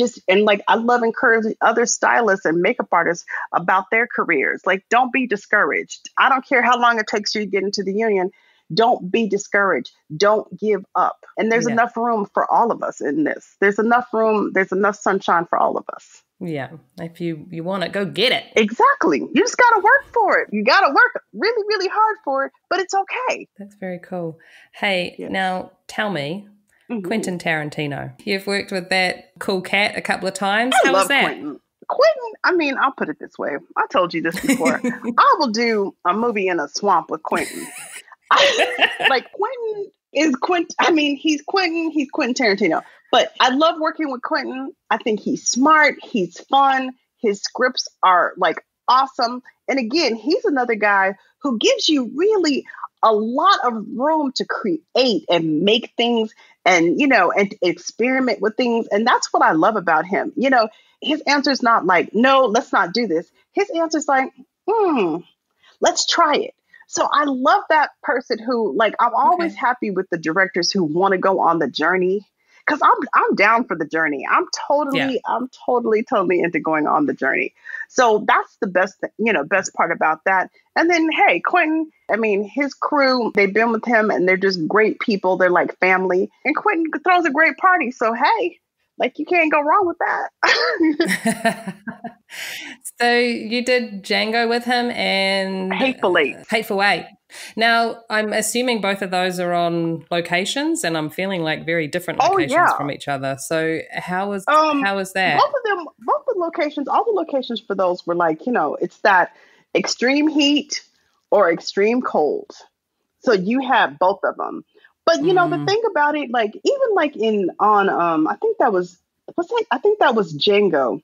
I love encouraging other stylists and makeup artists about their careers. Like, don't be discouraged. I don't care how long it takes you to get into the union. Don't be discouraged. Don't give up. And there's enough room for all of us in this. There's enough room. There's enough sunshine for all of us. Yeah. If you want it, go get it. Exactly. You just got to work for it. You got to work really, really hard for it, but it's okay. That's very cool. Hey, now tell me, Quentin Tarantino, you've worked with that cool cat a couple of times. How was that? Quentin, I mean, I'll put it this way. I told you this before. I will do a movie in a swamp with Quentin. Like, Quentin is Quentin. I mean, he's Quentin Tarantino. But I love working with Quentin. I think he's smart. He's fun. His scripts are like awesome. And again, he's another guy who gives you really a lot of room to create and make things and, and experiment with things. And that's what I love about him. his answer is not like, no, let's not do this. His answer is like, let's try it. So I love that person who, like, I'm always happy with the directors who want to go on the journey, because I'm down for the journey. I'm totally into going on the journey. So that's the best part about that. And then, hey, Quentin, I mean, his crew, they've been with him and they're just great people. They're like family. And Quentin throws a great party. So, hey, like, you can't go wrong with that. So you did Django with him and Hateful Eight. Hateful Eight. Now, I'm assuming both of those are on locations, and I'm feeling like very different locations from each other. So how was that? Both the locations, all the locations for those were like, it's that extreme heat or extreme cold. So you have both of them. But the thing about it, like, even like I think that was Django.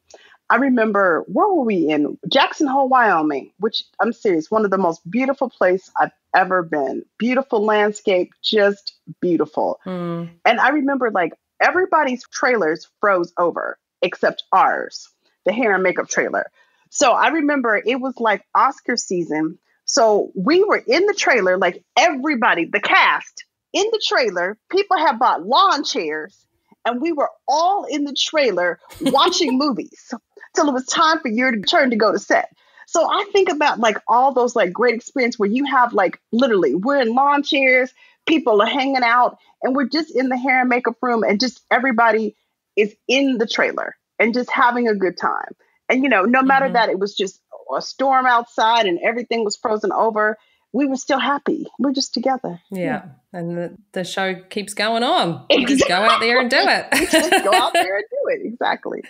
I remember, where were we in? Jackson Hole, Wyoming, which, I'm serious, one of the most beautiful places I've ever been. Beautiful landscape, just beautiful. And I remember, like, everybody's trailers froze over except ours, the hair and makeup trailer. So I remember it was like Oscar season. So we were in the trailer, like everybody, the cast in the trailer, people had bought lawn chairs, and we were all in the trailer watching movies till it was time for your turn to go to set. So I think about like all those like great experience where you have like literally we're in lawn chairs, people are hanging out, and we're just in the hair and makeup room, and just everybody is in the trailer and just having a good time. And, no matter that it was just a storm outside and everything was frozen over, we were still happy. We're just together. Yeah. And the show keeps going on. You just go out there and do it. You just go out there and do it. Exactly.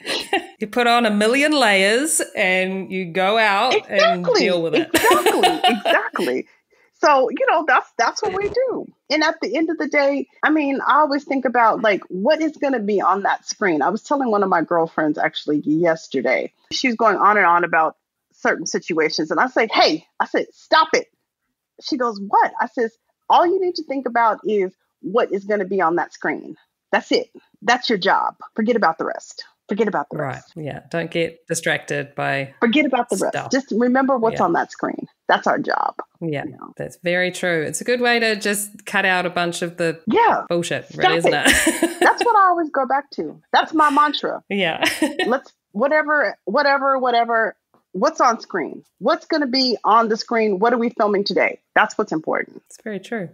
You put on a million layers and you go out and deal with it. Exactly. So, that's what we do. And at the end of the day, I mean, I always think about like, what is going to be on that screen? I was telling one of my girlfriends actually yesterday, she was going on and on about certain situations. And I said, stop it. She goes, what? I says, all you need to think about is what is going to be on that screen. That's it. That's your job. Forget about the rest. Right. Yeah. Don't get distracted by Forget about the stuff. rest. Just remember what's on that screen. That's our job. Yeah. That's very true. It's a good way to just cut out a bunch of the bullshit, really, isn't it? That's what I always go back to. That's my mantra. Yeah. Let's whatever. What's on screen? What's going to be on the screen? What are we filming today? That's what's important. It's very true.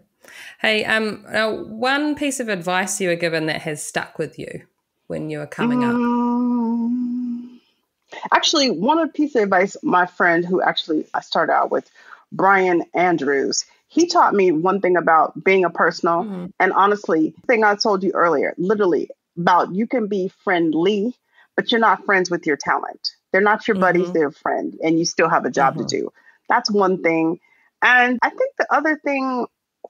Hey, one piece of advice you were given that has stuck with you when you were coming up. Actually, one piece of advice, my friend who actually I started out with, Brian Andrews, he taught me one thing about being a personal. And honestly, the thing I told you earlier, literally about you can be friendly, but you're not friends with your talent. They're not your buddies, they're a friend, and you still have a job to do. That's one thing. And I think the other thing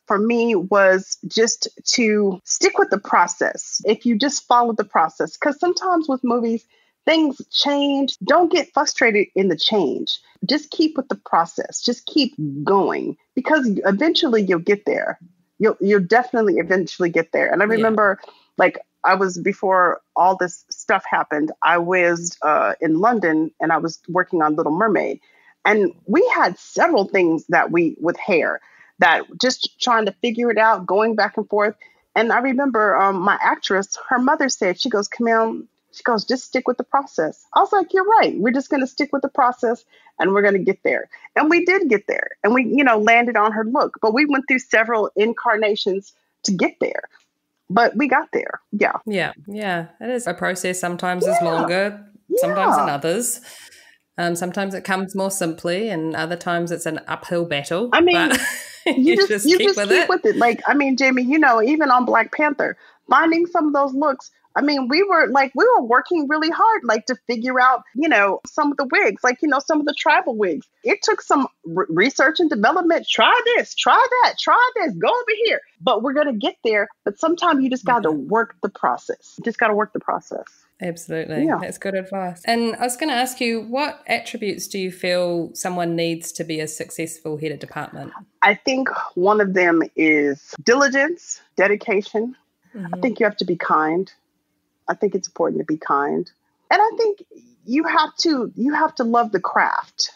for me was just to stick with the process. If you just follow the process, because sometimes with movies, things change. Don't get frustrated in the change. Just keep with the process. Just keep going, because eventually you'll get there. You'll definitely eventually get there. And I remember like before all this stuff happened, I was in London and I was working on Little Mermaid. And we had several things with hair that just trying to figure it out, going back and forth. And I remember my actress, her mother said, she goes, Camille, she goes, just stick with the process. I was like, you're right. We're just going to stick with the process and we're going to get there. And we did get there. And we, landed on her look. But we went through several incarnations to get there. But we got there. Yeah. Yeah. Yeah. It is a process. Sometimes it's longer, sometimes than others. Sometimes it comes more simply, and other times it's an uphill battle. I mean, you just keep with it. Like, I mean, Jamie, even on Black Panther, finding some of those looks. I mean, we were working really hard, like to figure out, some of the wigs, like, some of the tribal wigs. It took some research and development. Try this, try that, try this, go over here. But we're going to get there. But sometimes you just got to work the process. You just got to work the process. Absolutely. Yeah. That's good advice. And I was going to ask you, what attributes do you feel someone needs to be a successful head of department? I think one of them is diligence, dedication. I think you have to be kind. I think it's important to be kind. And I think you have to love the craft.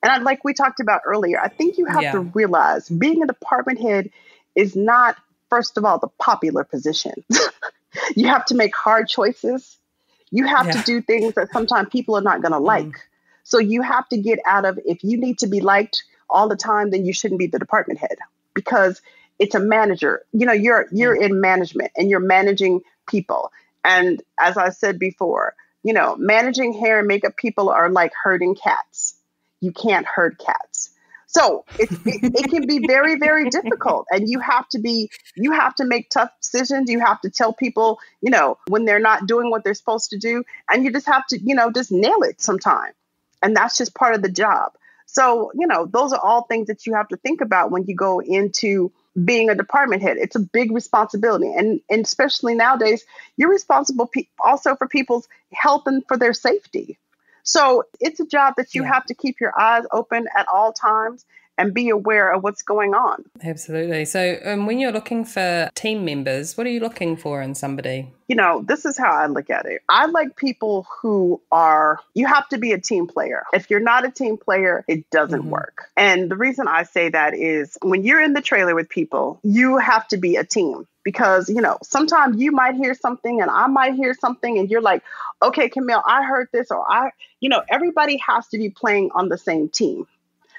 And like we talked about earlier, I think you have to realize being a department head is not, first of all, the popular position. You have to make hard choices. You have to do things that sometimes people are not going to like. So you have to get out of, if you need to be liked all the time, then you shouldn't be the department head, because it's a manager. You know, you're in management and you're managing people. And as I said before, you know, managing hair and makeup people are like herding cats. You can't herd cats. So it can be very, very difficult. And you have to make tough decisions. You have to tell people, you know, when they're not doing what they're supposed to do. And you just have to, you know, just nail it sometime. And that's just part of the job. So, you know, those are all things that you have to think about when you go into being a department head. It's a big responsibility. And especially nowadays, you're responsible also for people's health and for their safety. So it's a job that you have to keep your eyes open at all times and be aware of what's going on. Absolutely. So when you're looking for team members, what are you looking for in somebody? You know, this is how I look at it. I like people who you have to be a team player. If you're not a team player, it doesn't work. And the reason I say that is when you're in the trailer with people, you have to be a team. Because, you know, sometimes you might hear something and I might hear something and you're like, okay, Camille, I heard this, or you know, everybody has to be playing on the same team.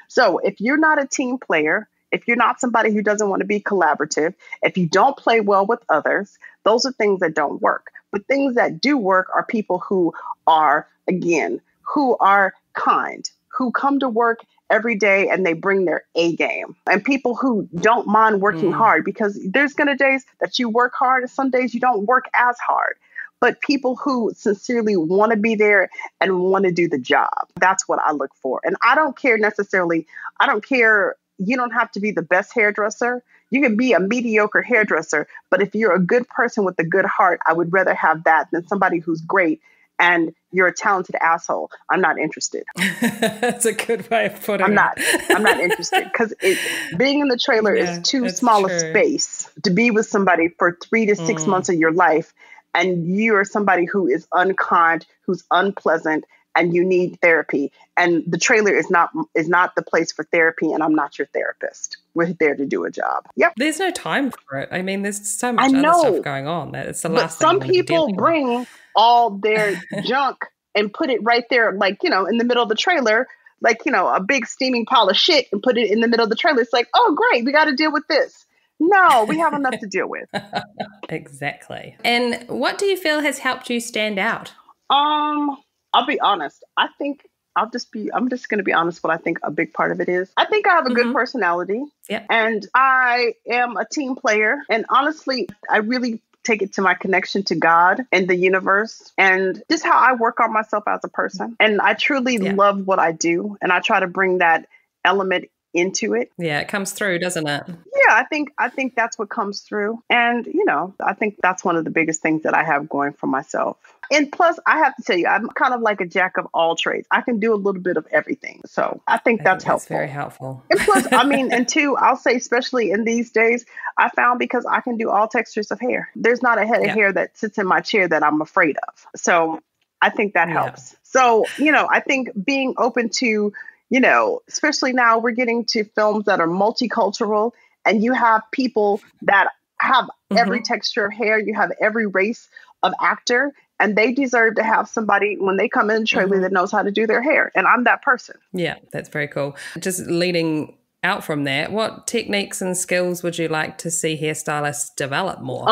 So if you're not a team player, if you're not somebody who doesn't want to be collaborative, if you don't play well with others, those are things that don't work. But things that do work are people who are, again, who are kind, who come to work every day and they bring their A game, and people who don't mind working hard, because there's going to days that you work hard and some days you don't work as hard. But people who sincerely want to be there and want to do the job. That's what I look for. And I don't care necessarily. I don't care. You don't have to be the best hairdresser. You can be a mediocre hairdresser. But if you're a good person with a good heart, I would rather have that than somebody who's great and you're a talented asshole. I'm not interested. That's a good way of putting it. I'm not interested, because being in the trailer is too small a space to be with somebody for 3 to 6 months of your life. And you are somebody who is unkind, who's unpleasant, and you need therapy. And the trailer is not the place for therapy. And I'm not your therapist. We're there to do a job. Yep. There's no time for it. I mean, there's so much other stuff going on. It's the last thing. But some people bring all their junk and put it right there, like, you know, in the middle of the trailer, like, you know, a big steaming pile of shit, and put it in the middle of the trailer. It's like, oh, great, we got to deal with this. No, we have enough to deal with. Exactly. And what do you feel has helped you stand out? I'll be honest. I'm just going to be honest. What I think a big part of it is, I think I have a good personality. Yeah. And I am a team player. And honestly, I really take it to my connection to God and the universe, and just how I work on myself as a person. And I truly love what I do. And I try to bring that element into it. Yeah, it comes through, doesn't it? Yeah, I think that's what comes through. And, you know, I think that's one of the biggest things that I have going for myself. And plus, I have to tell you, I'm kind of like a jack of all trades. I can do a little bit of everything. So I think that's helpful. Very helpful. And plus, I mean, and two, I'll say, especially in these days, I found because I can do all textures of hair. There's not a head of hair that sits in my chair that I'm afraid of. So I think that helps. So, you know, I think being open to, you know, especially now we're getting to films that are multicultural, and you have people that have every texture of hair. You have every race of actor, and they deserve to have somebody when they come in the trailer that knows how to do their hair. And I'm that person. Yeah, that's very cool. Just leading out from that, what techniques and skills would you like to see hairstylists develop more?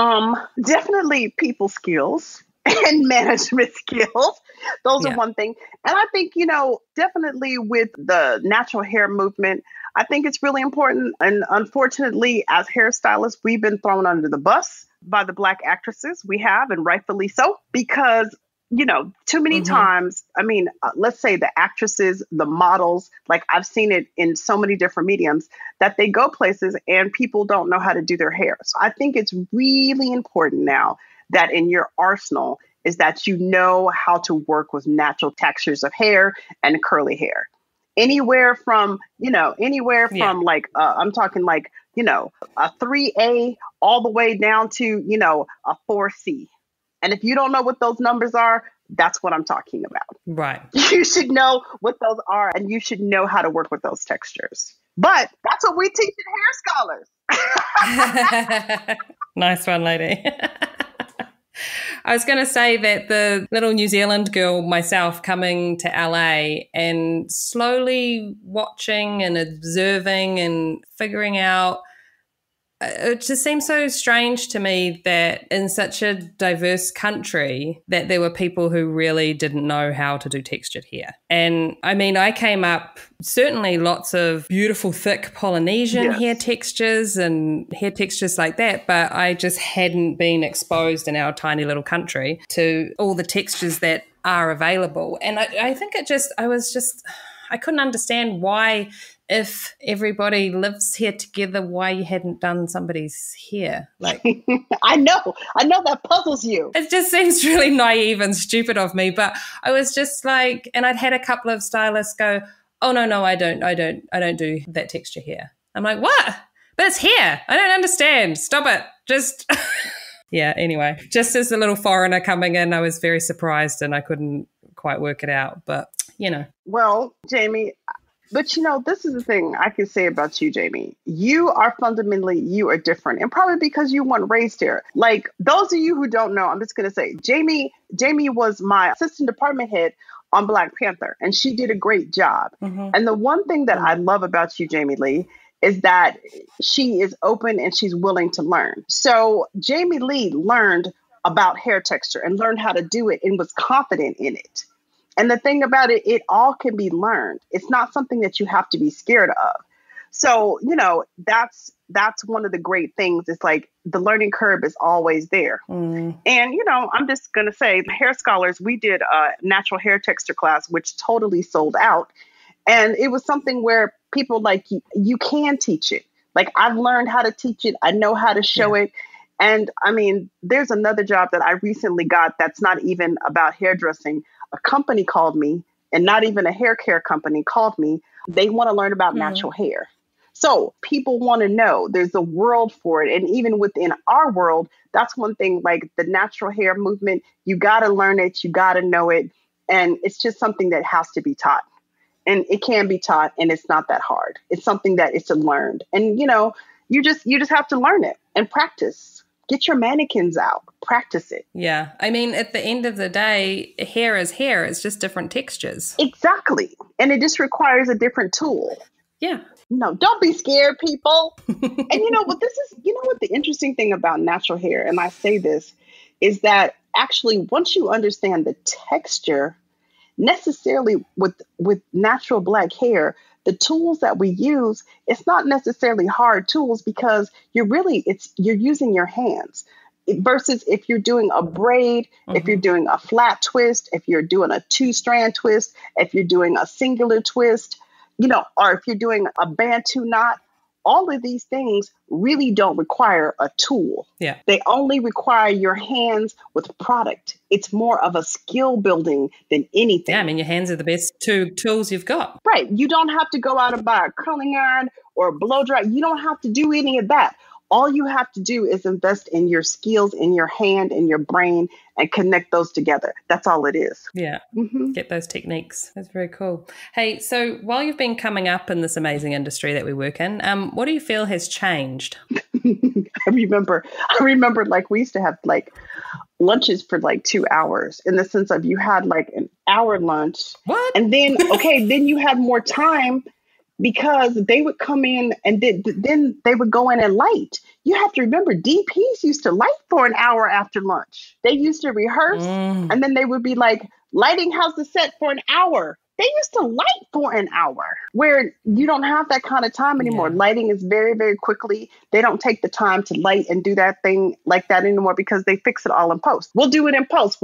Definitely people skills and management skills. Those are one thing. And I think, you know, definitely with the natural hair movement, I think it's really important. And unfortunately, as hairstylists, we've been thrown under the bus by the Black actresses. We have, and rightfully so, because, you know, too many times, I mean, let's say the actresses, the models, like I've seen it in so many different mediums, that they go places and people don't know how to do their hair. So I think it's really important now that in your arsenal is that you know how to work with natural textures of hair and curly hair. Anywhere from, you know, like, I'm talking like, you know, a 3A all the way down to, you know, a 4C. And if you don't know what those numbers are, that's what I'm talking about. Right. You should know what those are, and you should know how to work with those textures. But that's what we teach in hair scholars. Nice one, lady. I was going to say that the little New Zealand girl myself coming to LA and slowly watching and observing and figuring out, it just seems so strange to me that in such a diverse country that there were people who really didn't know how to do textured hair. And I mean, I came up certainly lots of beautiful, thick Polynesian hair textures and hair textures like that, but I just hadn't been exposed in our tiny little country to all the textures that are available. And I think I couldn't understand why, if everybody lives here together, why you hadn't done somebody's hair. Like, I know that puzzles you. It just seems really naive and stupid of me. But I was just like, and I'd had a couple of stylists go, "Oh no, I don't do that texture hair." I'm like, "What? But it's hair. I don't understand. Stop it. Just." Yeah. Anyway, just as a little foreigner coming in, I was very surprised and I couldn't quite work it out. But Well, Jamie. But this is the thing I can say about you, Jamie. You are different. And probably because you weren't raised here. Like, those of you who don't know, I'm just going to say, Jamie was my assistant department head on Black Panther, and she did a great job. Mm-hmm. And the one thing that I love about you, Jamie Lee, is that she is open and she's willing to learn. So Jamie Lee learned about hair texture and learned how to do it and was confident in it. And the thing about it, it all can be learned. It's not something that you have to be scared of. So, that's one of the great things. It's like the learning curve is always there. Mm. And, I'm just going to say, Hair Scholars, we did a natural hair texture class, which totally sold out. And it was something where people like, you can teach it. Like, I've learned how to teach it. I know how to show it. And I mean, there's another job that I recently got that's not even about hairdressing. A company called me, and not even a hair care company called me. They want to learn about natural hair. So people want to know there's a world for it. And even within our world, that's one thing, like the natural hair movement, you got to learn it. You got to know it. And it's just something that has to be taught. And it can be taught, and it's not that hard. It's something that is learned. And, you just have to learn it and practice. Get your mannequins out, practice it. Yeah. I mean, at the end of the day, hair is hair. It's just different textures. Exactly. And it just requires a different tool. Yeah. No, don't be scared, people. And what the interesting thing about natural hair, and I say this, is that actually once you understand the texture, necessarily with natural black hair, the tools that we use, it's not necessarily hard tools because you're using your hands versus if you're doing a braid, if you're doing a flat twist, if you're doing a 2-strand twist, if you're doing a singular twist, or if you're doing a Bantu knot, all of these things really don't require a tool. Yeah. They only require your hands with product. It's more of a skill building than anything. Yeah, I mean, your hands are the best two tools you've got. Right. You don't have to go out and buy a curling iron or a blow dry. You don't have to do any of that. All you have to do is invest in your skills, in your hand, in your brain, and connect those together. That's all it is. Yeah. Mm-hmm. Get those techniques. That's very cool. Hey, so while you've been coming up in this amazing industry that we work in, what do you feel has changed? I remember like we used to have like lunches for like 2 hours in the sense of you had like an hour lunch. What? And then, then you had more time because they would come in and then they would go in and light. You have to remember, DPs used to light for an hour after lunch. They used to rehearse and then they would be like, lighting how's the set for an hour. They used to light for an hour where you don't have that kind of time anymore. Yeah. Lighting is very, very quickly. They don't take the time to light and do that thing like that anymore because they fix it all in post. We'll do it in post.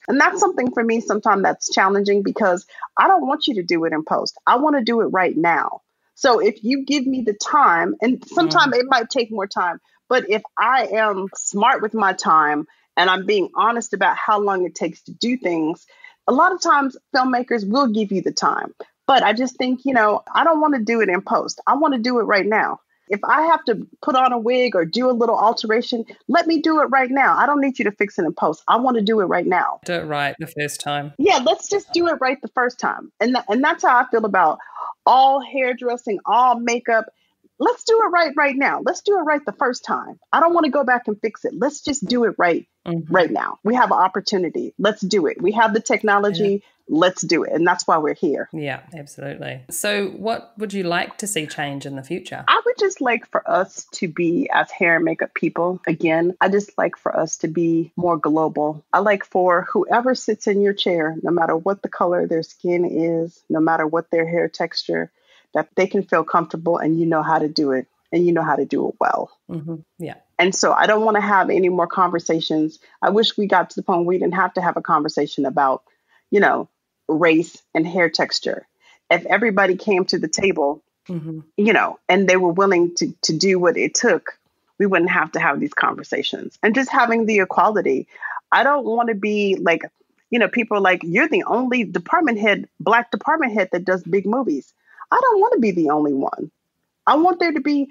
And that's something for me sometimes that's challenging because I don't want you to do it in post. I want to do it right now. So if you give me the time, and sometimes it might take more time, but if I am smart with my time and I'm being honest about how long it takes to do things, a lot of times filmmakers will give you the time, but I just think, I don't want to do it in post. I want to do it right now. If I have to put on a wig or do a little alteration, let me do it right now. I don't need you to fix it in post. I want to do it right now. Do it right the first time. Yeah, let's just do it right the first time. And that's how I feel about all hairdressing, all makeup. Let's do it right now. Let's do it right the first time. I don't want to go back and fix it. Let's just do it right now. We have an opportunity. Let's do it. We have the technology. Yeah. Let's do it. And that's why we're here. Yeah, absolutely. So what would you like to see change in the future? I would just like for us to be, as hair and makeup people, again, I just like for us to be more global. I like for whoever sits in your chair, no matter what the color of their skin is, no matter what their hair texture, that they can feel comfortable and you know how to do it and you know how to do it well. Yeah. And so I don't want to have any more conversations. I wish we got to the point where we didn't have to have a conversation about, race and hair texture. If everybody came to the table, and they were willing to do what it took, we wouldn't have to have these conversations. And just having the equality. I don't want to be like, people are like, you're the only Black department head that does big movies. I don't want to be the only one. I want there to be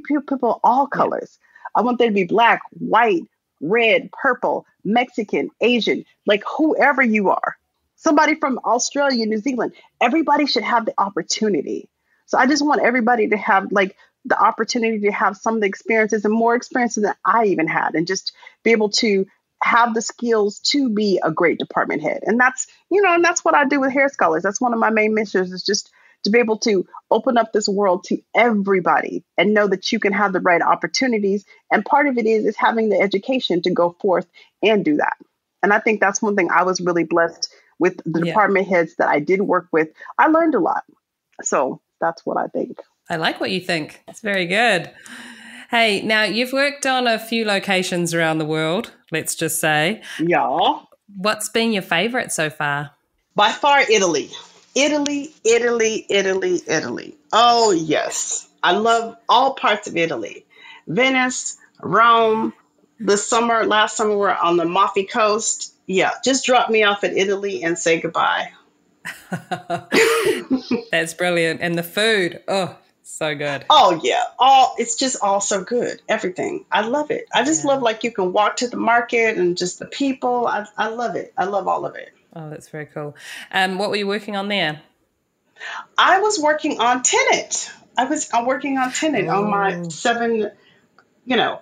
people all colors. I want there to be Black, white, red, purple, Mexican, Asian, like whoever you are. Somebody from Australia, New Zealand, everybody should have the opportunity. So I just want everybody to have like the opportunity to have some of the experiences and more experiences than I even had, and just be able to have the skills to be a great department head. And that's, and that's what I do with Hair Scholars. That's one of my main missions, is just to be able to open up this world to everybody and know that you can have the right opportunities. And part of it is having the education to go forth and do that. And I think that's one thing I was really blessed with the department heads that I did work with. I learned a lot. So that's what I think. I like what you think. It's very good. Hey, now you've worked on a few locations around the world, let's just say. Yeah. What's been your favorite so far? By far, Italy. Italy. Oh, yes. I love all parts of Italy. Venice, Rome. Last summer, we were on the Amalfi Coast. Yeah, just drop me off at Italy and say goodbye. That's brilliant. And the food, so good. Oh, yeah. It's just all so good. Everything. I love it. I just love, like, you can walk to the market and just the people. I love it. I love all of it. Oh, that's very cool. What were you working on there? I was working on Tenet. I'm working on Tenet on my 7,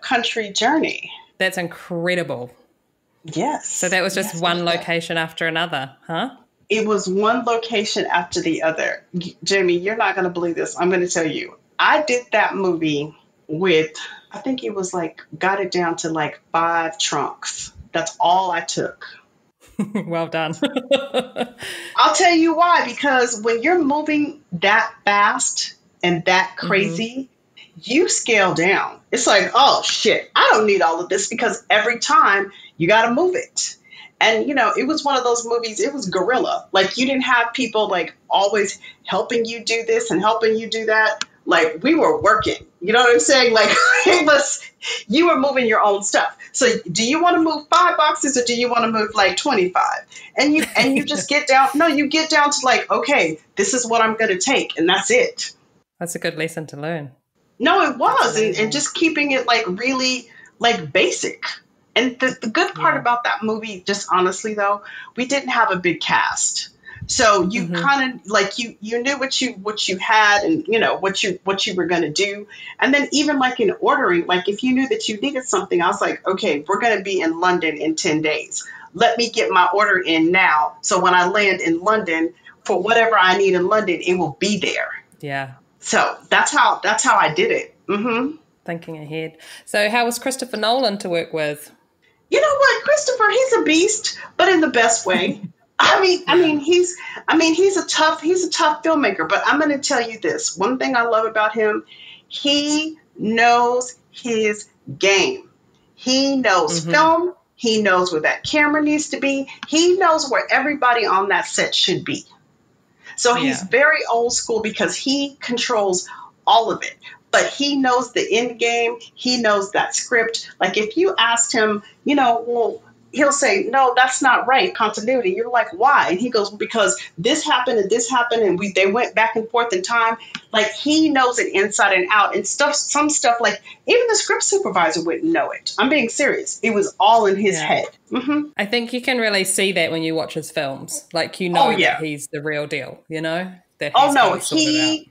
country journey. That's incredible. Yes. So that was just one location after another, huh? It was one location after the other. Jamie, you're not going to believe this. I'm going to tell you. I did that movie with, I think it was got it down to 5 trunks. That's all I took. Well done. I'll tell you why. Because when you're moving that fast and that crazy, you scale down. It's like, oh, shit, I don't need all of this, because every time you got to move it. And, it was one of those movies, it was guerrilla. You didn't have people always helping you do this and helping you do that. We were working, you know what I'm saying? You were moving your own stuff. So do you want to move 5 boxes, or do you want to move 25? And you just get down. No, you get down to okay, this is what I'm going to take. And that's it. That's a good lesson to learn. No, it was. And just keeping it really basic. And the good part about that movie, just honestly though, we didn't have a big cast. So you kind of you knew what you had, and what you were going to do. And then even in ordering, if you knew that you needed something, I was like, okay, we're going to be in London in 10 days. Let me get my order in now. So when I land in London for whatever I need in London, it will be there. Yeah. So that's how I did it. Thinking ahead. So how was Christopher Nolan to work with? You know what, Christopher, he's a beast, but in the best way. He's a tough filmmaker, but I'm going to tell you this. One thing I love about him, he knows his game. He knows film. He knows where that camera needs to be. He knows where everybody on that set should be. So he's very old school because he controls all of it. But he knows the end game. He knows that script. If you asked him, he'll say, no, that's not right. Continuity. You're like, why? And he goes, because this happened and they went back and forth in time. Like, he knows it inside and out, and some stuff, like even the script supervisor wouldn't know it. I'm being serious. It was all in his head. Mm-hmm. I think you can really see that when you watch his films. Like, that he's the real deal, that he's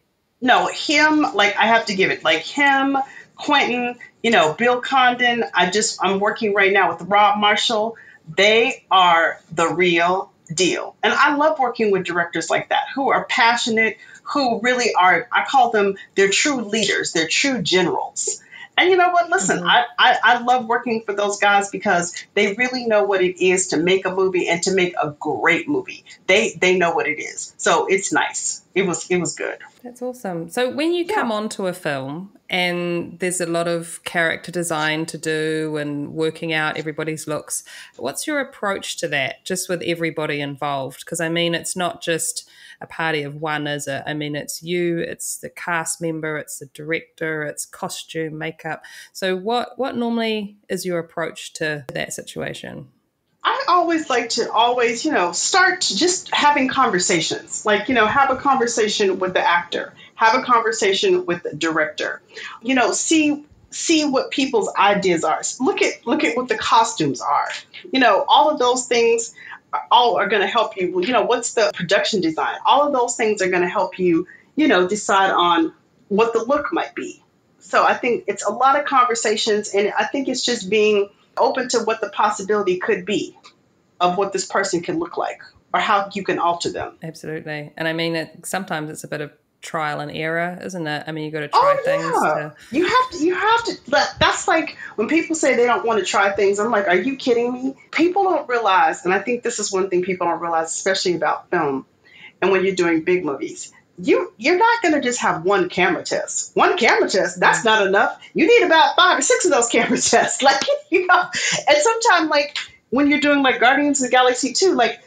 him, like, I have to give it, like, him, Quentin, Bill Condon. I'm working right now with Rob Marshall. They are the real deal. And I love working with directors like that, who are passionate, who really are, I call them, they're true leaders, they're true generals. And you know what? Listen, I love working for those guys because they really know what it is to make a movie and to make a great movie. They know what it is. So it's nice. It was good. That's awesome. So when you come onto a film and there's a lot of character design to do and working out everybody's looks, what's your approach to that, just with everybody involved? Because, I mean, it's not just a party of one, is it? I mean, it's you, it's the cast member, it's the director, it's costume, makeup. So what normally is your approach to that situation? I always like to start just having conversations. Like, have a conversation with the actor, have a conversation with the director, see what people's ideas are. Look at what the costumes are. All of those things all are going to help you. What's the production design? All of those things are going to help you, decide on what the look might be. So I think it's a lot of conversations, and I think it's just being open to what the possibility could be of what this person can look like or how you can alter them. Absolutely. And I mean, sometimes it's a bit of trial and error, isn't it? I mean, you got to try things. You have to. That's like when people say they don't want to try things. I'm like, are you kidding me? People don't realize, and I think this is one thing people don't realize, especially about film and when you're doing big movies. You're not going to just have one camera test. One camera test, that's not enough. You need about 5 or 6 of those camera tests. Like, and sometimes, like, when you're doing like Guardians of the Galaxy 2, like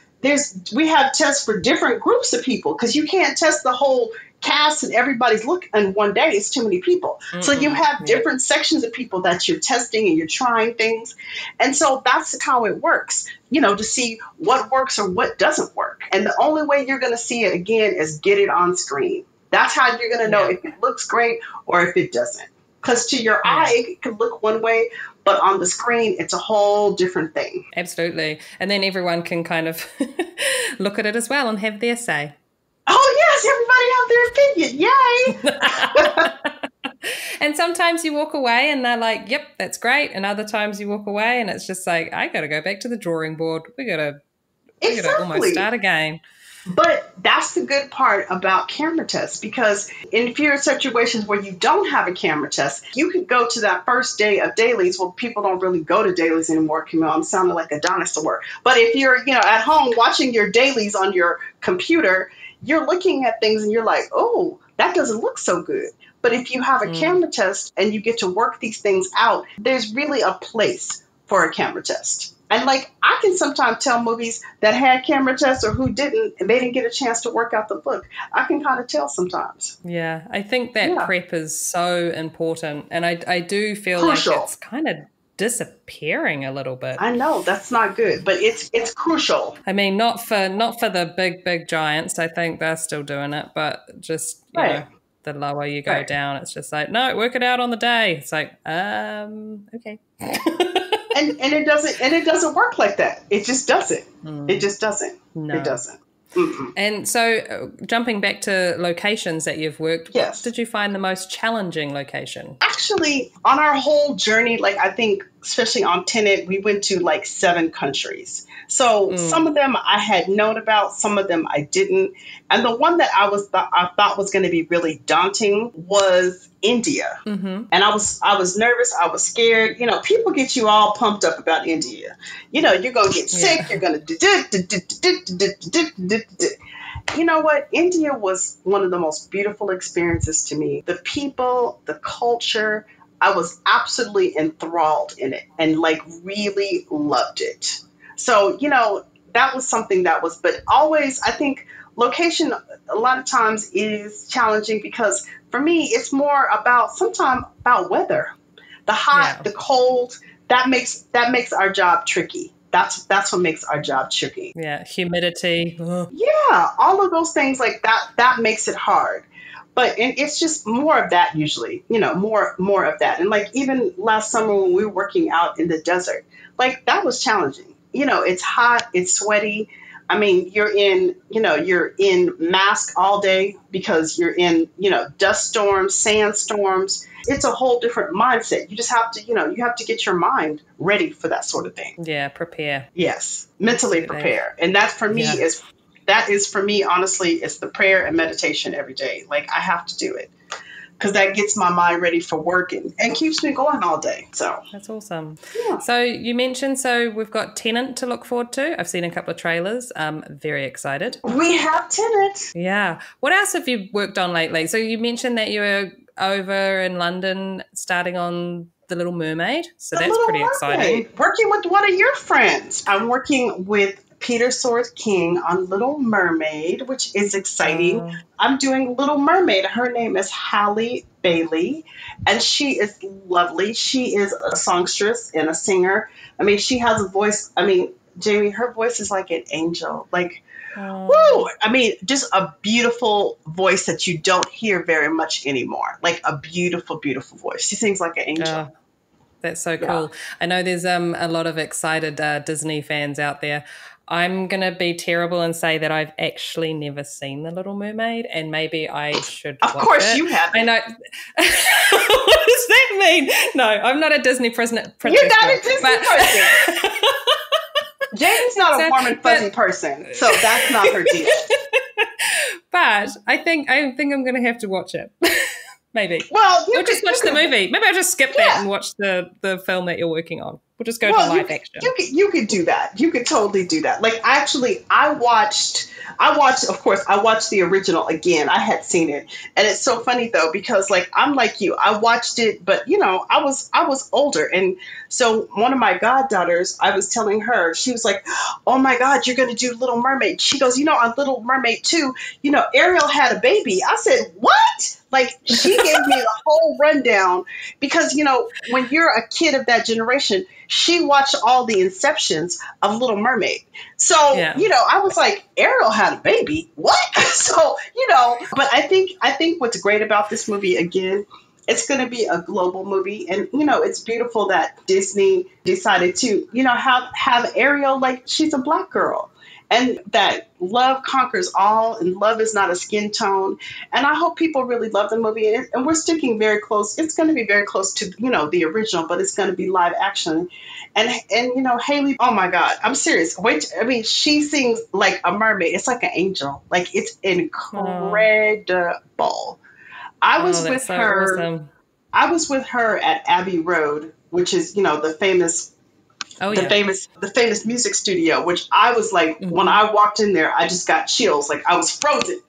we have tests for different groups of people because you can't test the whole cast and everybody's look in one day. It's too many people. So you have different sections of people that you're testing and you're trying things. And so that's how it works, to see what works or what doesn't work. And the only way you're going to see it again is get it on screen. That's how you're going to know if it looks great or if it doesn't. Because to your eye, it can look one way, but on the screen, it's a whole different thing. Absolutely. And then everyone can kind of look at it as well and have their say. Oh, yes, everybody have their opinion. Yay. And sometimes you walk away and they're like, yep, that's great. And other times you walk away and it's just like, I got to go back to the drawing board. We got to almost start again. But that's the good part about camera tests, because in fewer situations where you don't have a camera test, you could go to that first day of dailies. Well, people don't really go to dailies anymore, Camille. I'm sounding like a dinosaur. But if you're, at home watching your dailies on your computer, you're looking at things and you're like, oh, that doesn't look so good. But if you have a camera test and you get to work these things out, there's really a place for a camera test. And like, I can sometimes tell movies that had camera tests or who didn't, and they didn't get a chance to work out the look. I can kind of tell sometimes. Yeah, I think that prep is so important. And I do feel crucial. Like it's kind of disappearing a little bit. I know that's not good, but it's crucial. I mean, not for the big giants. I think they're still doing it, but just, the lower you go down, it's just like, no, work it out on the day. It's like, okay. And it doesn't work like that. It just doesn't. It just doesn't. No. It doesn't. Mm-mm. And so jumping back to locations that you've worked, what did you find the most challenging location? Actually, on our whole journey, like I think, especially on Tenet, we went to like 7 countries. So some of them I had known about, some of them I didn't. And the one that I thought was going to be really daunting was India. Mm-hmm. And I was nervous. I was scared. People get you all pumped up about India. You're going to get sick. You're going to You know what? India was one of the most beautiful experiences to me. The people, the culture, I was absolutely enthralled in it and like really loved it. So, that was something but always, I think location a lot of times is challenging because for me, it's more sometimes about weather, the hot, the cold, that makes our job tricky. That's what makes our job tricky. Yeah, humidity. Ugh. Yeah, all of those things like that makes it hard. But and it's just more of that usually, more of that. And like even last summer when we were working out in the desert, like that was challenging. It's hot, it's sweaty. I mean, you're in mask all day because you're in, dust storms, sandstorms. It's a whole different mindset. You just have to, you have to get your mind ready for that sort of thing. Yeah, prepare. Yes, mentally prepare. And that for me is for me, honestly, it's the prayer and meditation every day. Like I have to do it because that gets my mind ready for work and keeps me going all day. So that's awesome. Yeah. So you mentioned, we've got Tenet to look forward to. I've seen a couple of trailers. I'm very excited. We have Tenet. Yeah. What else have you worked on lately? So you mentioned that you were over in London starting on The Little Mermaid. So that's pretty exciting. Working with one of your friends. I'm working with Peter Soares King on Little Mermaid, which is exciting. I'm doing Little Mermaid. Her name is Halle Bailey, and she is lovely. She is a songstress and a singer. I mean, she has a voice. I mean, Jamie, her voice is like an angel. Like, woo! I mean, just a beautiful voice that you don't hear very much anymore. Like a beautiful, beautiful voice. She sings like an angel. That's so cool. I know there's a lot of excited Disney fans out there. I'm going to be terrible and say that I've actually never seen The Little Mermaid, and maybe I should watch it. Of course you have. I know. What does that mean? No, I'm not a Disney princess. You're not a Disney person. Jamie's not a warm and fuzzy person, so that's not her deal. But I think I'm going to have to watch it. Maybe. Well, we'll just watch the movie. Maybe I'll just skip that and watch the film that you're working on. We'll just go to live action. You could do that. You could totally do that. Like I watched, of course, I watched the original again. I had seen it. And it's so funny though, because like, I'm like you, I watched it, but I was older. And so one of my goddaughters, I was telling her, she was like, oh my God, you're going to do Little Mermaid. She goes, on Little Mermaid 2, Ariel had a baby. I said, what? Like she gave me the whole rundown because, when you're a kid of that generation, she watched all the inceptions of Little Mermaid. So, I was like, Ariel had a baby. What? So, but I think what's great about this movie, again, it's going to be a global movie. And, it's beautiful that Disney decided to, have Ariel like she's a Black girl. And that love conquers all, and love is not a skin tone. And I hope people really love the movie. And we're sticking very close. It's going to be very close to, the original, but it's going to be live action. And Haley, oh my God, I'm serious. She sings like a mermaid. It's like an angel. Like it's incredible. I was with her. Awesome. I was with her at Abbey Road, which is, the famous the famous music studio, which I was like, when I walked in there, I just got chills. Like I was frozen.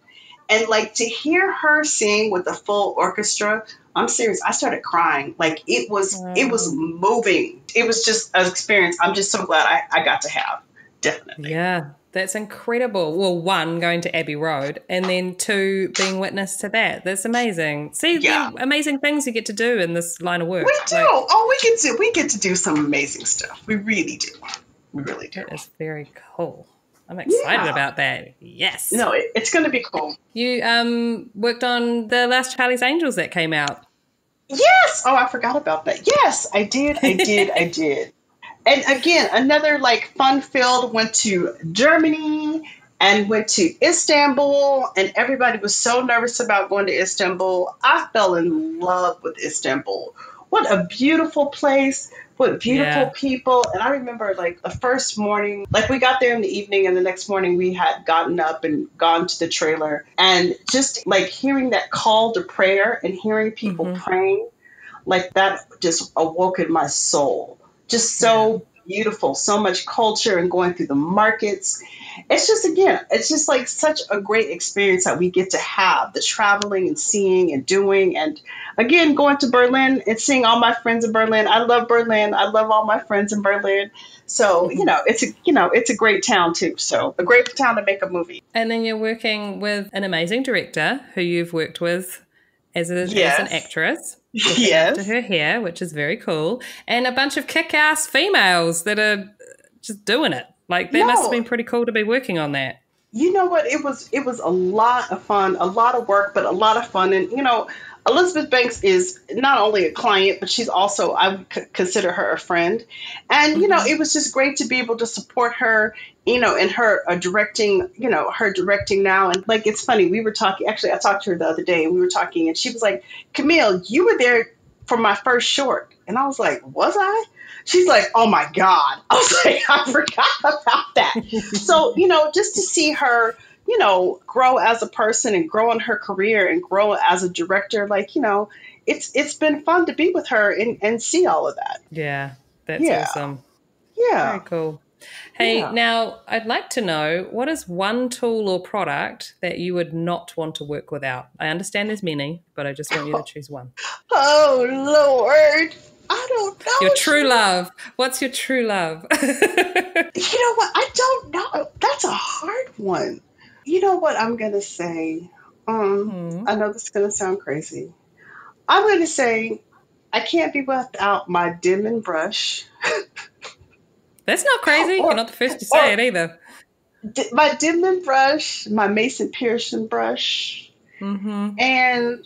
And like to hear her sing with the full orchestra, I'm serious. I started crying. Like it was moving. It was just an experience. I'm just so glad I got to have. Definitely. Yeah. That's incredible. Well, one, going to Abbey Road, and then two, being witness to that. That's amazing. See, the amazing things you get to do in this line of work. We do. We get to do some amazing stuff. We really do. We really do. That is very cool. I'm excited about that. Yes. No, it's going to be cool. You worked on the last Charlie's Angels that came out. Yes. Oh, I forgot about that. Yes, I did. I did. And again, another like fun-filled, went to Germany and went to Istanbul, and everybody was so nervous about going to Istanbul. I fell in love with Istanbul. What a beautiful place. What beautiful people. And I remember like the first morning, like we got there in the evening, and the next morning we had gotten up and gone to the trailer, and just like hearing that call to prayer and hearing people praying, like that just awoke in my soul. Just so beautiful, so much culture, and going through the markets. It's just like such a great experience that we get to have, the traveling and seeing and doing. And again, going to Berlin and seeing all my friends in Berlin. I love Berlin. I love all my friends in Berlin. So, it's a great town too. So a great town to make a movie. And then you're working with an amazing director who you've worked with as an actress. Yes. To her hair, which is very cool, and a bunch of kick-ass females that are just doing it. Like, that must have been pretty cool to be working on that. You know what? It was a lot of fun, a lot of work, but a lot of fun. And, Elizabeth Banks is not only a client, but she's also, I would consider her a friend. And, it was just great to be able to support her, in her directing, her directing now. And like, it's funny, we were talking, actually, I talked to her the other day and we were talking and she was like, Camille, you were there for my first short. And I was like, was I? She's like, oh my God. I was like, I forgot about that. So, just to see her, grow as a person and grow in her career and grow as a director, like, it's been fun to be with her and see all of that. Yeah, that's awesome. Yeah. Very cool. Hey, now I'd like to know, what is one tool or product that you would not want to work without? I understand there's many, but I just want you to choose one. Oh, Lord. I don't know. Your true love. What's your true love? You know what? I don't know. That's a hard one. You know what I'm going to say? I know this is going to sound crazy. I'm going to say I can't be without my Denman brush. That's not crazy. You're not the first to say it either. My Denman brush, my Mason Pearson brush, and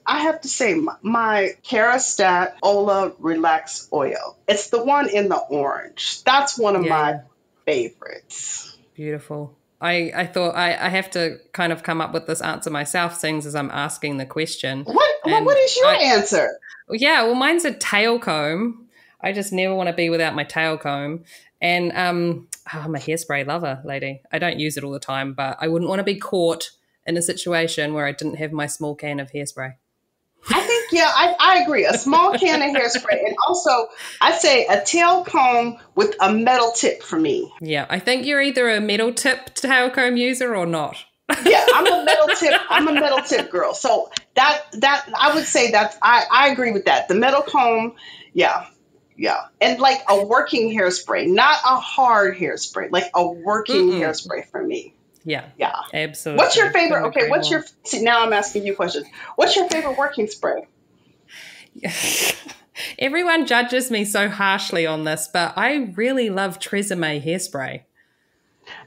I have to say, my Kerastat Ola Relax Oil. It's the one in the orange. That's one of my favorites. Beautiful. I thought I have to kind of come up with this answer myself, seeing as I'm asking the question. What is your answer? Yeah, well, mine's a tail comb. I just never want to be without my tail comb. And I'm a hairspray lover, lady. I don't use it all the time, but I wouldn't want to be caught in a situation where I didn't have my small can of hairspray. I think, I agree. A small can of hairspray. And also, I'd say a tail comb with a metal tip for me. Yeah, I think you're either a metal tip tail comb user or not. Yeah, I'm a metal tip girl. So that I would say I agree with that. The metal comb, yeah. And like a working hairspray, not a hard hairspray, like a working hairspray for me. Yeah, absolutely. What's your favorite? Okay, now I'm asking you questions. What's your favorite working spray? Everyone judges me so harshly on this, but I really love Tresemme hairspray.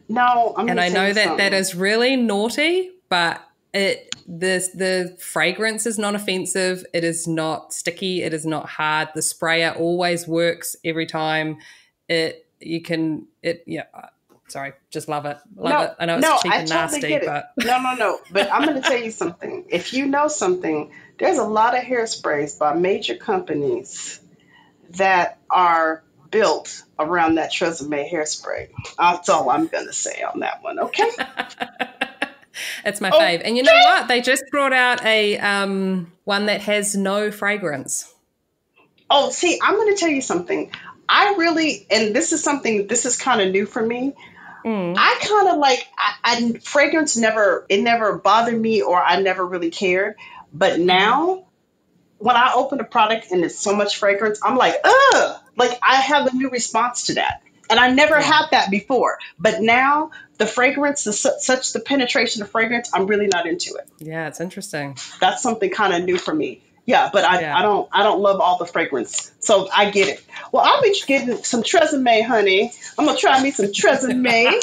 No, I know that is really naughty, but the fragrance is not offensive. It is not sticky. It is not hard. The sprayer always works every time. Sorry, just love it. Love it. I know it's cheap and nasty, but no. But I'm going to tell you something. If you know something, there's a lot of hairsprays by major companies that are built around that Tresemme hairspray. That's all I'm going to say on that one. Okay. It's my fave. And you know what? They just brought out a one that has no fragrance. Oh, see, I'm going to tell you something. And this is kind of new for me. I kind of like, fragrance never bothered me, or I never really cared. But now when I open a product and it's so much fragrance, I'm like, ugh, like I have a new response to that. And I never had that before. But now the fragrance, the penetration of fragrance, I'm really not into it. Yeah, it's interesting. That's something kind of new for me. Yeah, but I don't love all the fragrance. So I get it. Well, I'll be getting some Tresemme, honey. I'm going to try me some Tresemme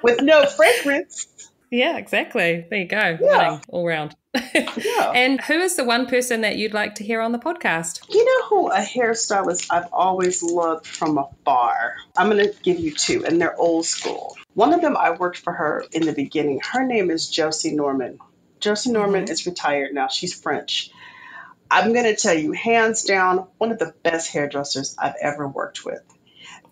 with no fragrance. Yeah, exactly. There you go. Winning all round. Yeah. And who is the one person that you'd like to hear on the podcast? You know who a hairstylist I've always loved from afar? I'm going to give you two, and they're old school. One of them, I worked for her in the beginning. Her name is Josie Norman. Josie Norman is retired now. She's French. I'm going to tell you, hands down, one of the best hairdressers I've ever worked with.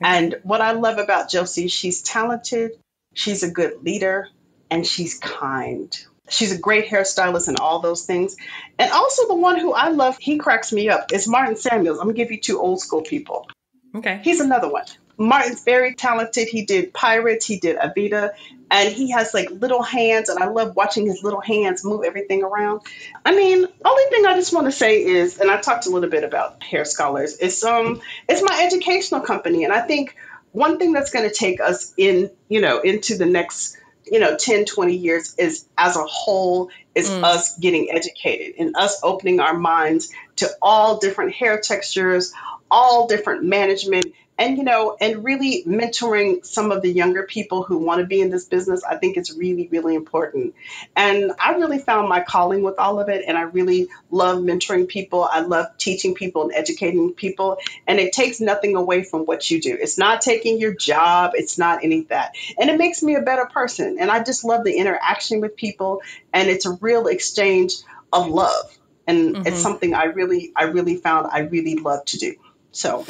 And what I love about Josie, she's talented, she's a good leader, and she's kind. She's a great hairstylist and all those things. And also the one who I love, he cracks me up, is Martin Samuels. I'm going to give you two old school people. Okay. He's another one. Martin's very talented. He did Pirates, he did Avita, and he has like little hands, and I love watching his little hands move everything around. I mean, only thing I just want to say is, and I talked a little bit about Hair Scholars, it's my educational company, and I think one thing that's going to take us into the next 10, 20 years is as a whole is us getting educated and us opening our minds to all different hair textures, all different management, and, and really mentoring some of the younger people who want to be in this business. I think it's really, really important. And I really found my calling with all of it. And I really love mentoring people. I love teaching people and educating people. And it takes nothing away from what you do. It's not taking your job. It's not any of that. And it makes me a better person. And I just love the interaction with people. And it's a real exchange of love. And it's something I really found I really love to do. So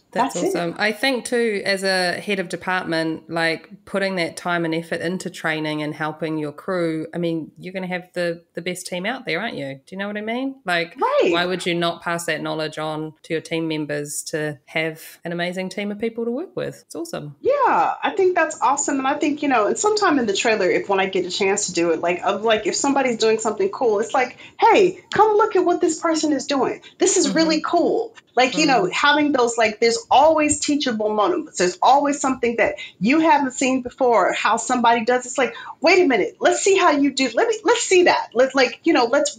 that's awesome. I think too, as a head of department, like putting that time and effort into training and helping your crew, I mean, you're going to have the best team out there, aren't you? Do you know what I mean? Like, why would you not pass that knowledge on to your team members to have an amazing team of people to work with? It's awesome. Yeah, I think that's awesome. And I think, and sometime in the trailer, when I get a chance to do it, like if somebody's doing something cool, it's like, hey, come look at what this person is doing. This is really cool. Like, having those, like, there's always teachable moments. There's always something that you haven't seen before, how somebody does. It's like, wait a minute, let's see how you do. Let's see that. Let's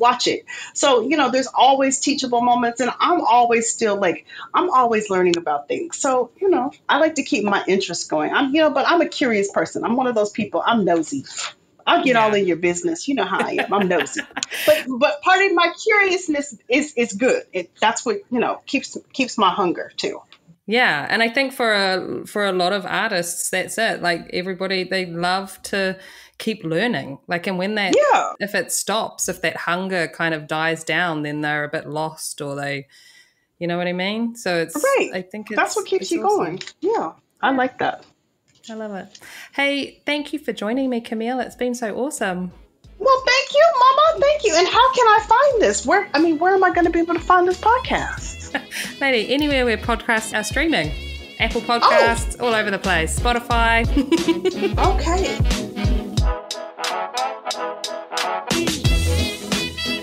watch it. So, there's always teachable moments. And I'm always I'm always learning about things. So, I like to keep my interest going. But I'm a curious person. I'm one of those people. I'm nosy. I'll get all in your business. You know how I am. I'm nosy. But part of my curiousness is good. That's what, keeps my hunger too. Yeah. And I think for a lot of artists, that's it. Like everybody, they love to keep learning. Like, and when if it stops, if that hunger kind of dies down, then they're a bit lost, or they, you know what I mean? So I think that's what keeps you going. Yeah. I like that. I love it. Hey, thank you for joining me, Camille. It's been so awesome. Well, thank you, Mama. Thank you. And how can I find this? Where am I going to be able to find this podcast? Lady, anywhere where podcasts are streaming. Apple Podcasts, all over the place. Spotify. Okay.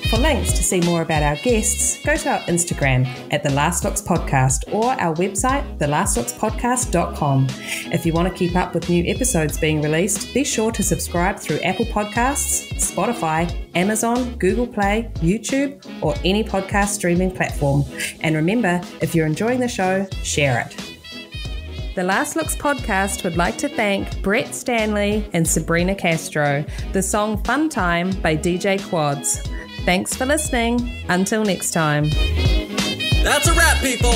For links to see more about our guests, go to our Instagram at The Last Looks Podcast or our website, thelastlookspodcast.com. If you want to keep up with new episodes being released, be sure to subscribe through Apple Podcasts, Spotify, Amazon, Google Play, YouTube, or any podcast streaming platform. And remember, if you're enjoying the show, share it. The Last Looks Podcast would like to thank Brett Stanley and Sabrina Castro. The song Fun Time by DJ Quads. Thanks for listening. Until next time. That's a wrap, people.